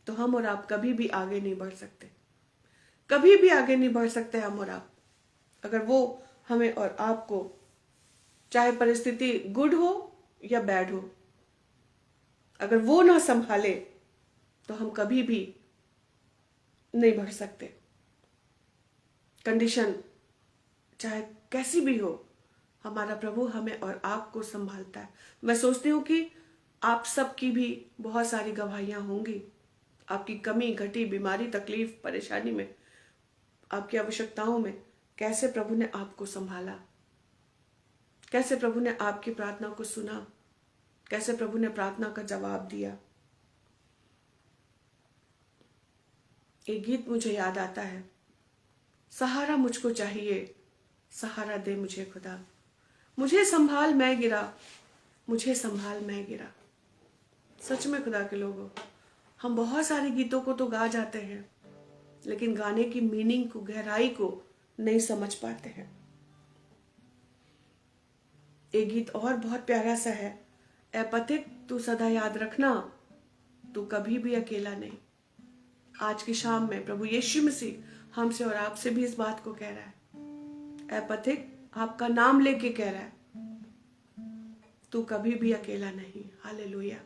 तो हम और आप कभी भी आगे नहीं बढ़ सकते, कभी भी आगे नहीं बढ़ सकते हम और आप। अगर वो हमें और आपको, चाहे परिस्थिति गुड हो या बैड हो, अगर वो ना संभाले तो हम कभी भी नहीं बढ़ सकते। कंडीशन चाहे कैसी भी हो, हमारा प्रभु हमें और आपको संभालता है। मैं सोचती हूँ कि आप सबकी भी बहुत सारी गवाहियां होंगी, आपकी कमी घटी, बीमारी, तकलीफ, परेशानी में, आपकी आवश्यकताओं में, कैसे प्रभु ने आपको संभाला, कैसे प्रभु ने आपकी प्रार्थना को सुना, कैसे प्रभु ने प्रार्थना का जवाब दिया। एक गीत मुझे याद आता है, सहारा मुझको चाहिए, सहारा दे मुझे खुदा, मुझे संभाल मैं गिरा, मुझे संभाल मैं गिरा। सच में खुदा के लोगों, हम बहुत सारे गीतों को तो गा जाते हैं, लेकिन गाने की मीनिंग को, गहराई को नहीं समझ पाते हैं। एक गीत और बहुत प्यारा सा है, ऐ पथिक तू सदा याद रखना, तू कभी भी अकेला नहीं। आज की शाम में प्रभु यीशु मसीह हमसे और आपसे भी इस बात को कह रहा है, ऐ पथिक, आपका नाम लेके कह रहा है, तू कभी भी अकेला नहीं। हालेलुया।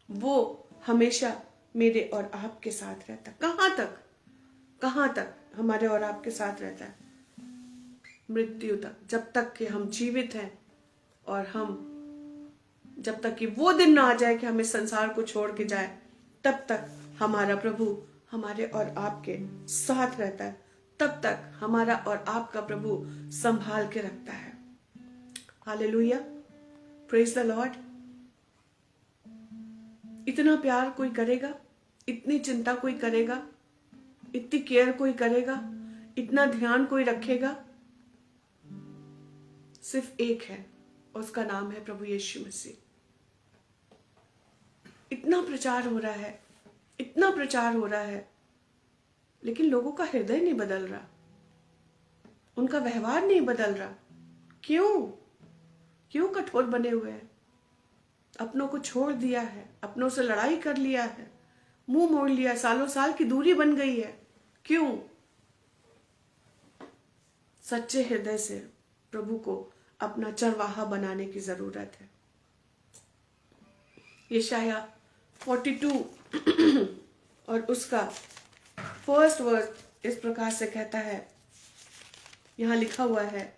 वो हमेशा मेरे और आपके साथ रहता। कहां तक हमारे और आपके साथ रहता है? मृत्यु तक, जब तक कि हम जीवित हैं, और जब तक कि वो दिन ना आ जाए कि हमें संसार को छोड़ के जाए, तब तक हमारा प्रभु हमारे और आपके साथ रहता है। तब तक हमारा और आपका प्रभु संभाल के रखता है। Hallelujah, praise the Lord. इतना प्यार कोई करेगा, इतनी चिंता कोई करेगा, इतनी केयर कोई करेगा, इतना ध्यान कोई रखेगा? सिर्फ एक है, उसका नाम है प्रभु यीशु मसीह। इतना प्रचार हो रहा है, इतना प्रचार हो रहा है, लेकिन लोगों का हृदय नहीं बदल रहा, उनका व्यवहार नहीं बदल रहा। क्यों कठोर बने हुए हैं? अपनों को छोड़ दिया है, अपनों से लड़ाई कर लिया है, मुंह मोड़ लिया, सालों साल की दूरी बन गई है। क्यों? सच्चे हृदय से प्रभु को अपना चरवाहा बनाने की जरूरत है। यशाया 42 और उसका फर्स्ट वर्ड इस प्रकार से कहता है, यहां लिखा हुआ है,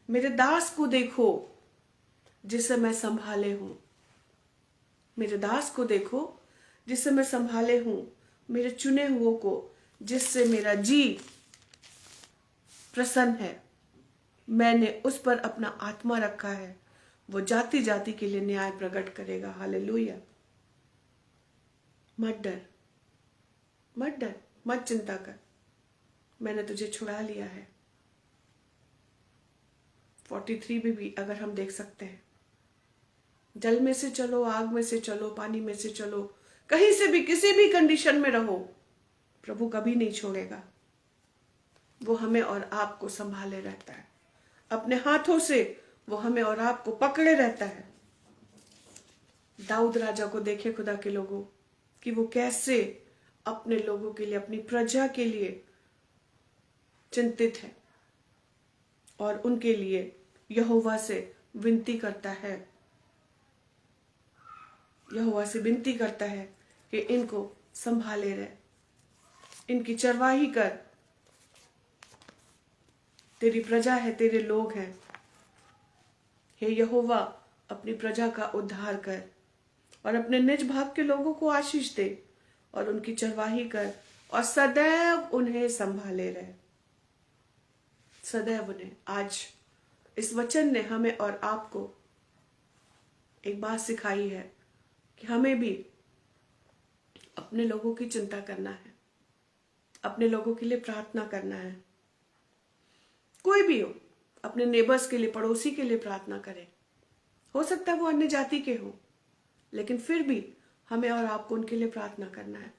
मेरे दास को देखो जिसे मैं संभाले हूं। मेरे दास को देखो जिससे मैं संभाले हूं, मेरे चुने हुओं को जिससे मेरा जी प्रसन्न है। मैंने उस पर अपना आत्मा रखा है, वो जाति जाति के लिए न्याय प्रकट करेगा। हालेलुया। मत डर, मत चिंता कर, मैंने तुझे छुड़ा लिया है। 43 में भी अगर हम देख सकते हैं, जल में से चलो, आग में से चलो, पानी में से चलो, कहीं से भी किसी भी कंडीशन में रहो, प्रभु कभी नहीं छोड़ेगा। वो हमें और आपको संभाले रहता है, अपने हाथों से वो हमें और आपको पकड़े रहता है। दाऊद राजा को देखे खुदा के लोगों, कि वो कैसे अपने लोगों के लिए, अपनी प्रजा के लिए चिंतित है और उनके लिए यहोवा से विनती करता है। यहोवा से विनती करता है कि इनको संभाले रहे, इनकी चरवाही कर, तेरी प्रजा है, तेरे लोग हैं। हे यहोवा, अपनी प्रजा का उद्धार कर और अपने निज भाग के लोगों को आशीष दे और उनकी चरवाही कर और सदैव उन्हें संभाले रहे, सदैव उन्हें। आज इस वचन ने हमें और आपको एक बात सिखाई है कि हमें भी अपने लोगों की चिंता करना है, अपने लोगों के लिए प्रार्थना करना है। कोई भी हो, अपने नेबर्स के लिए, पड़ोसी के लिए प्रार्थना करें। हो सकता है वो अन्य जाति के हो, लेकिन फिर भी हमें और आपको उनके लिए प्रार्थना करना है।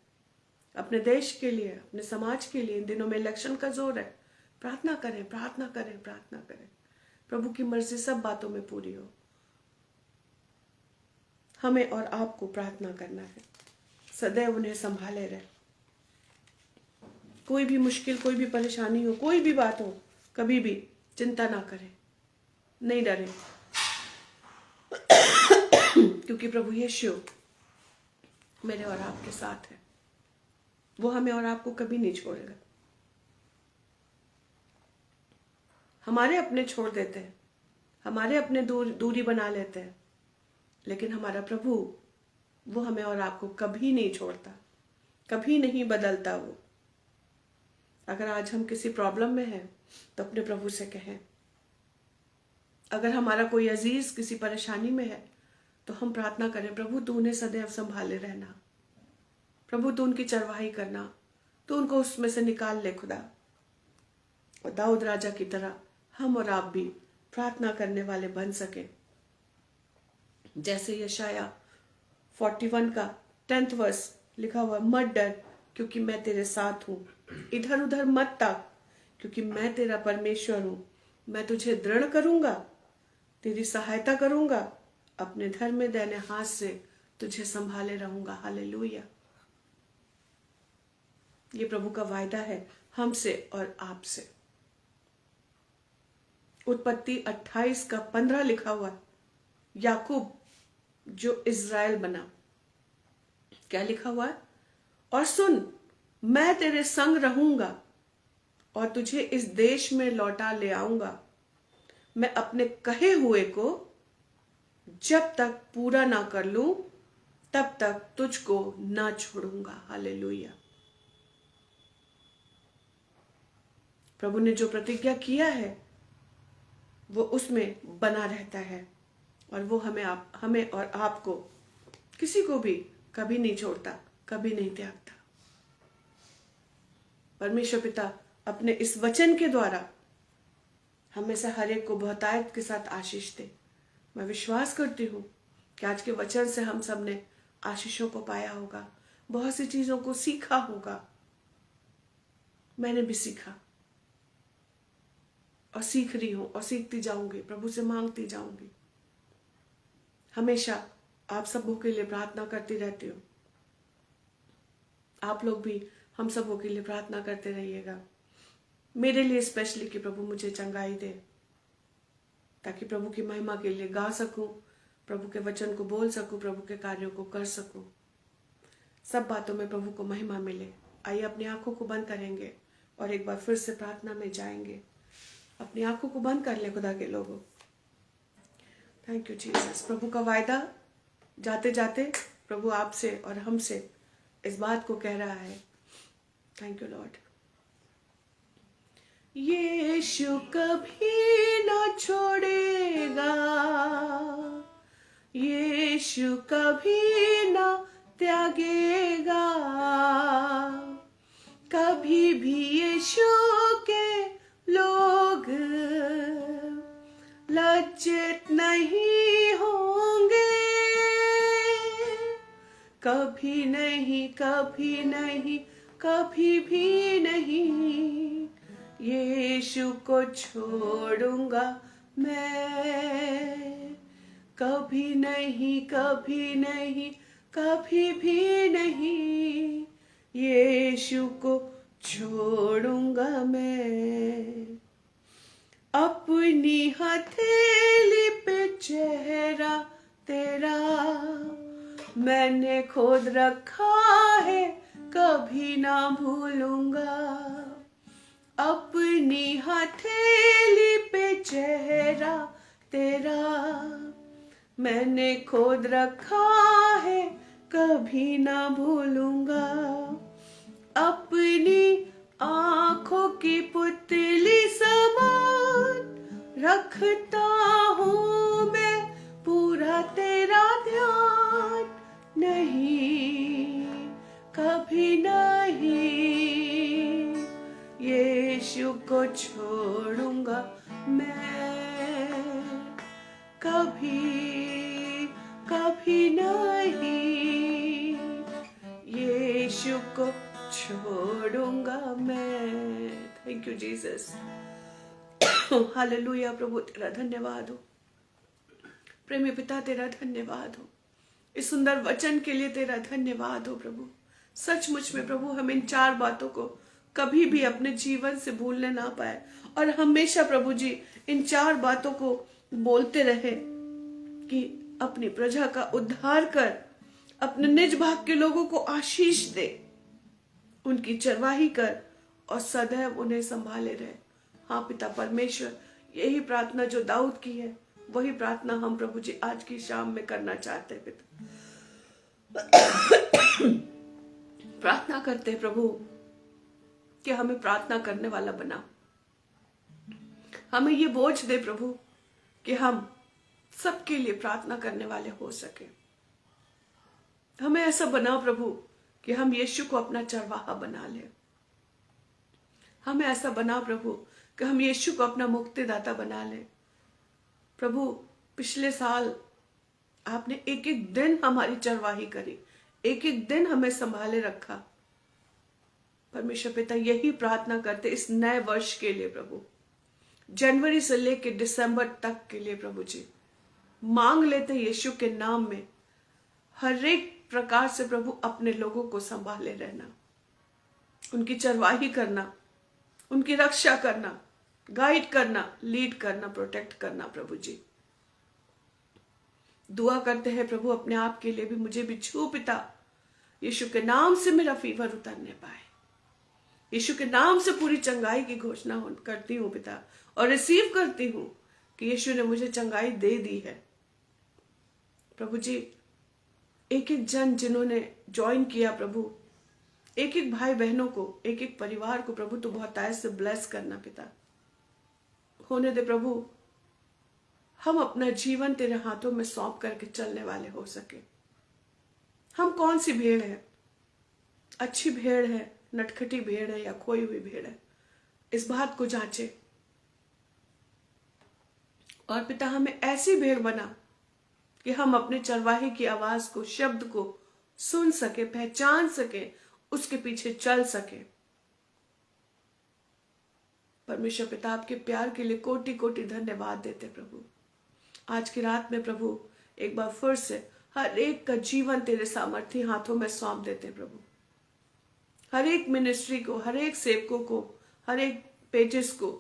अपने देश के लिए, अपने समाज के लिए। इन दिनों में इलेक्शन का जोर है, प्रार्थना करें, प्रार्थना करें, प्रार्थना करें। प्रभु की मर्जी सब बातों में पूरी हो। हमें और आपको प्रार्थना करना है, सदैव उन्हें संभाले रहे। कोई भी मुश्किल, कोई भी परेशानी हो, कोई भी बात हो, कभी भी चिंता ना करें, नहीं डरें, क्योंकि प्रभु यीशु मेरे और आपके साथ है। वो हमें और आपको कभी नहीं छोड़ेगा। हमारे अपने छोड़ देते हैं, हमारे अपने दूरी बना लेते हैं, लेकिन हमारा प्रभु, वो हमें और आपको कभी नहीं छोड़ता, कभी नहीं बदलता। वो अगर आज हम किसी प्रॉब्लम में हैं तो अपने प्रभु से कहें। अगर हमारा कोई अजीज किसी परेशानी में है तो हम प्रार्थना करें, प्रभु तू उन्हें सदैव संभाले रहना, प्रभु तू उनकी चरवाही करना, तो उनको उसमें से निकाल ले खुदा। और दाऊद राजा की तरह हम और आप भी प्रार्थना करने वाले बन सके। जैसे यशाया 41 का 10th वर्स लिखा हुआ, मत डर क्योंकि मैं तेरे साथ हूं, इधर उधर मत ताक क्योंकि मैं तेरा परमेश्वर हूं, मैं तुझे दृढ़ करूंगा, तेरी सहायता करूंगा, अपने धर्म में दाहिने हाथ से तुझे संभाले रहूंगा। हालेलुया। ये प्रभु का वायदा है हमसे और आपसे। उत्पत्ति 28 का 15 लिखा हुआ, याकूब जो इज़राइल बना, क्या लिखा हुआ है, और सुन मैं तेरे संग रहूंगा और तुझे इस देश में लौटा ले आऊंगा, मैं अपने कहे हुए को जब तक पूरा ना कर लूं तब तक तुझको ना छोड़ूंगा। हालेलुया। प्रभु ने जो प्रतिज्ञा किया है वो उसमें बना रहता है और वो हमें और आपको, किसी को भी कभी नहीं छोड़ता, कभी नहीं त्यागता। परमेश्वर पिता अपने इस वचन के द्वारा हमें से हर एक को बहुतायत के साथ आशीष दे। मैं विश्वास करती हूँ कि आज के वचन से हम सब ने आशीषों को पाया होगा, बहुत सी चीजों को सीखा होगा। मैंने भी सीखा और सीख रही हूं और सीखती जाऊंगी, प्रभु से मांगती जाऊंगी। हमेशा आप सबों के लिए प्रार्थना करती रहती हूँ। आप लोग भी हम सबों के लिए प्रार्थना करते रहिएगा, मेरे लिए स्पेशली, कि प्रभु मुझे चंगाई दे, ताकि प्रभु की महिमा के लिए गा सकूं, प्रभु के वचन को बोल सकूं, प्रभु के कार्यों को कर सकूं, सब बातों में प्रभु को महिमा मिले। आइए अपनी आंखों को बंद करेंगे और एक बार फिर से प्रार्थना में जाएंगे। अपनी आंखों को बंद कर ले खुदा के लोगों। Thank you Jesus. प्रभु का वायदा जाते जाते प्रभु आपसे और हमसे इस बात को कह रहा है। Thank you Lord. यीशु कभी ना छोड़ेगा, यीशु कभी ना त्यागेगा, कभी भी यीशु के लोग लज्जित नहीं होंगे, कभी नहीं, कभी नहीं, कभी भी नहीं, यीशु को छोड़ूंगा मैं, कभी नहीं, कभी नहीं, कभी भी नहीं, यीशु को छोड़ूंगा मैं। अपनी हथेली पे चेहरा तेरा मैंने खोद रखा है, कभी ना भूलूंगा। अपनी हथेली पे चेहरा तेरा मैंने खोद रखा है, कभी ना भूलूंगा। अपनी आंखों की पुतली समान रखता हूँ मैं पूरा तेरा ध्यान, नहीं कभी नहीं, यीशु को छोड़ूंगा मैं, कभी कभी नहीं, यीशु को छोड़ूंगा मैं। Thank you Jesus. हालेलुया। प्रभु तेरा धन्यवाद हो, प्रेमी पिता तेरा धन्यवाद हो, इस सुंदर वचन के लिए तेरा धन्यवाद हो प्रभु। सचमुच में प्रभु हम इन 4 बातों को कभी भी अपने जीवन से भूलने ना पाए और हमेशा प्रभु जी इन 4 बातों को बोलते रहे कि अपनी प्रजा का उद्धार कर, अपने निज भाग के लोगों को आशीष दे, उनकी चरवाही कर और सदैव उन्हें संभाले रहे। हाँ पिता परमेश्वर, यही प्रार्थना जो दाऊद की है वही प्रार्थना हम प्रभु जी आज की शाम में करना चाहते हैं पिता। प्रार्थना करते हैं प्रभु कि हमें प्रार्थना करने वाला बना, हमें ये बोझ दे प्रभु कि हम सबके लिए प्रार्थना करने वाले हो सके। हमें ऐसा बना प्रभु कि हम यीशु को अपना चरवाहा बना ले, हमें ऐसा बना प्रभु कि हम यीशु को अपना मुक्तिदाता बना लें। प्रभु पिछले साल आपने एक एक दिन हमारी चरवाही करी, एक एक दिन हमें संभाले रखा। परमेश्वर पिता यही प्रार्थना करते इस नए वर्ष के लिए प्रभु, जनवरी से लेकर दिसंबर तक के लिए प्रभु जी मांग लेते यीशु के नाम में, हर एक प्रकार से प्रभु अपने लोगों को संभाले रहना, उनकी चरवाही करना, उनकी रक्षा करना, गाइड करना, लीड करना, प्रोटेक्ट करना प्रभु जी। दुआ करते हैं प्रभु अपने आप के लिए भी, मुझे भी छू पिता, यीशु के नाम से मेरा फीवर उतरने पाए। यीशु के नाम से पूरी चंगाई की घोषणा करती हूँ पिता, और रिसीव करती हूँ कि यीशु ने मुझे चंगाई दे दी है। प्रभु जी एक एक जन जिन्होंने ज्वाइन किया प्रभु, एक एक भाई बहनों को, एक एक परिवार को प्रभु तो बहुत आय से ब्लेस करना पिता। होने दे प्रभु हम अपना जीवन तेरे हाथों में सौंप करके चलने वाले हो सके। हम कौन सी भेड़ है, अच्छी भेड़ है, नटखटी भेड़ है या खोई हुई भेड़ है, इस बात को जांचे। और पिता हमें ऐसी भेड़ बना कि हम अपने चरवाहे की आवाज को, शब्द को सुन सके, पहचान सके, उसके पीछे चल सके। परमेश्वर पिता आपके प्यार के लिए कोटि कोटि धन्यवाद देते प्रभु। आज की रात में प्रभु एक बार फिर से हर एक का जीवन तेरे सामर्थी हाथों में सौंप देते प्रभु। हर एक मिनिस्ट्री को, हर एक सेवकों को, हर एक पेजेस को,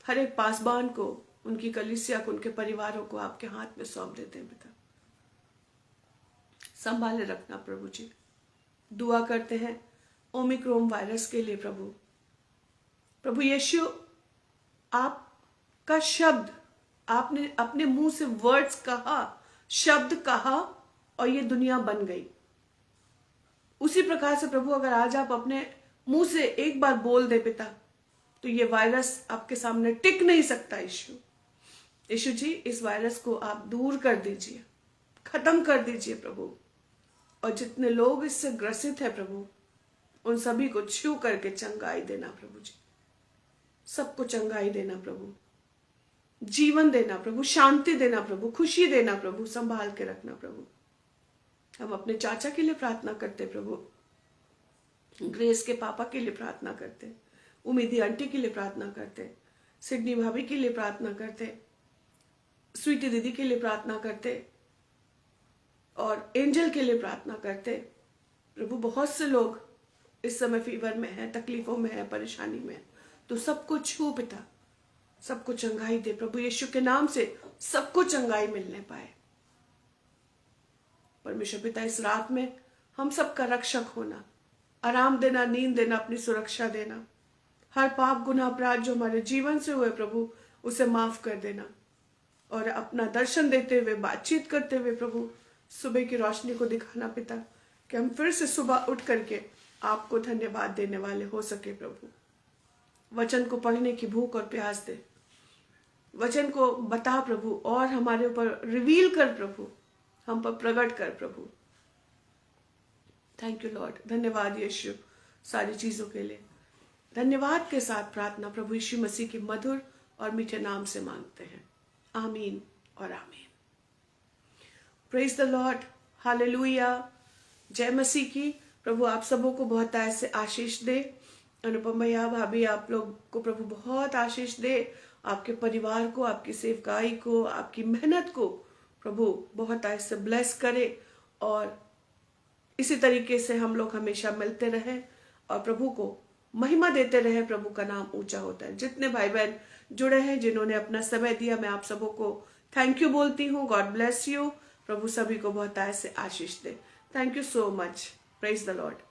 हर एक पासबान को, उनकी कलीसिया को, उनके परिवारों को आपके हाथ में सौंप देते हैं पिता। संभाले रखना प्रभु जी। दुआ करते हैं ओमिक्रॉन वायरस के लिए प्रभु। प्रभु यीशु आपका शब्द, आपने अपने मुंह से वर्ड्स कहा, शब्द कहा और ये दुनिया बन गई। उसी प्रकार से प्रभु अगर आज आप अपने मुंह से एक बार बोल दे पिता, तो ये वायरस आपके सामने टिक नहीं सकता। यीशु जी इस वायरस को आप दूर कर दीजिए, खत्म कर दीजिए प्रभु। और जितने लोग इससे ग्रसित है प्रभु, उन सभी को छू करके चंगाई देना प्रभु जी। सबको चंगाई देना प्रभु, जीवन देना प्रभु, शांति देना प्रभु, खुशी देना प्रभु, संभाल के रखना प्रभु। हम अपने चाचा के लिए प्रार्थना करते प्रभु, ग्रेस के पापा के लिए प्रार्थना करते, उम्मीदी आंटी के लिए प्रार्थना करते, सिडनी भाभी के लिए प्रार्थना करते, स्वीटी दीदी के लिए प्रार्थना करते और एंजल के लिए प्रार्थना करते प्रभु। बहुत से लोग इस समय फीवर में हैं, तकलीफों में हैं, परेशानी में हैं, तो सबको छू पिता, सबको चंगाई दे प्रभु। यीशु के नाम से सबको चंगाई मिलने पाए। परमेश्वर पिता इस रात में हम सबका रक्षक होना, आराम देना, नींद देना, अपनी सुरक्षा देना, हर पाप गुनाह अपराध जो हमारे जीवन से हुए प्रभु उसे माफ कर देना, और अपना दर्शन देते हुए, बातचीत करते हुए प्रभु सुबह की रोशनी को दिखाना पिता, कि हम फिर से सुबह उठ करके आपको धन्यवाद देने वाले हो सके प्रभु। वचन को पढ़ने की भूख और प्यास दे, वचन को बता प्रभु, और हमारे ऊपर रिवील कर प्रभु, हम पर प्रकट कर प्रभु। Thank you Lord. धन्यवाद यीशु सारी चीजों के लिए। धन्यवाद के साथ प्रार्थना प्रभु यीशु मसीह के मधुर और मीठे नाम से मांगते हैं, आमीन और आमीन। प्रेज द लॉर्ड, हालेलुया, जय मसीह की। प्रभु आप सबों को बहुत ऐसे आशीष दे। अनुपम भैया, भाभी, आप लोग को प्रभु बहुत आशीष दे, आपके परिवार को, आपकी सेवकाई को, आपकी मेहनत को प्रभु बहुत ऐसे ब्लेस करे, और इसी तरीके से हम लोग हमेशा मिलते रहे और प्रभु को महिमा देते रहे। प्रभु का नाम ऊंचा होता है। जितने भाई बहन जुड़े हैं, जिन्होंने अपना समय दिया, मैं आप सबों को थैंक यू बोलती हूँ। God bless you. प्रभु सभी को बहुत ऐसे आशीष दे। Thank you so much. Praise the Lord.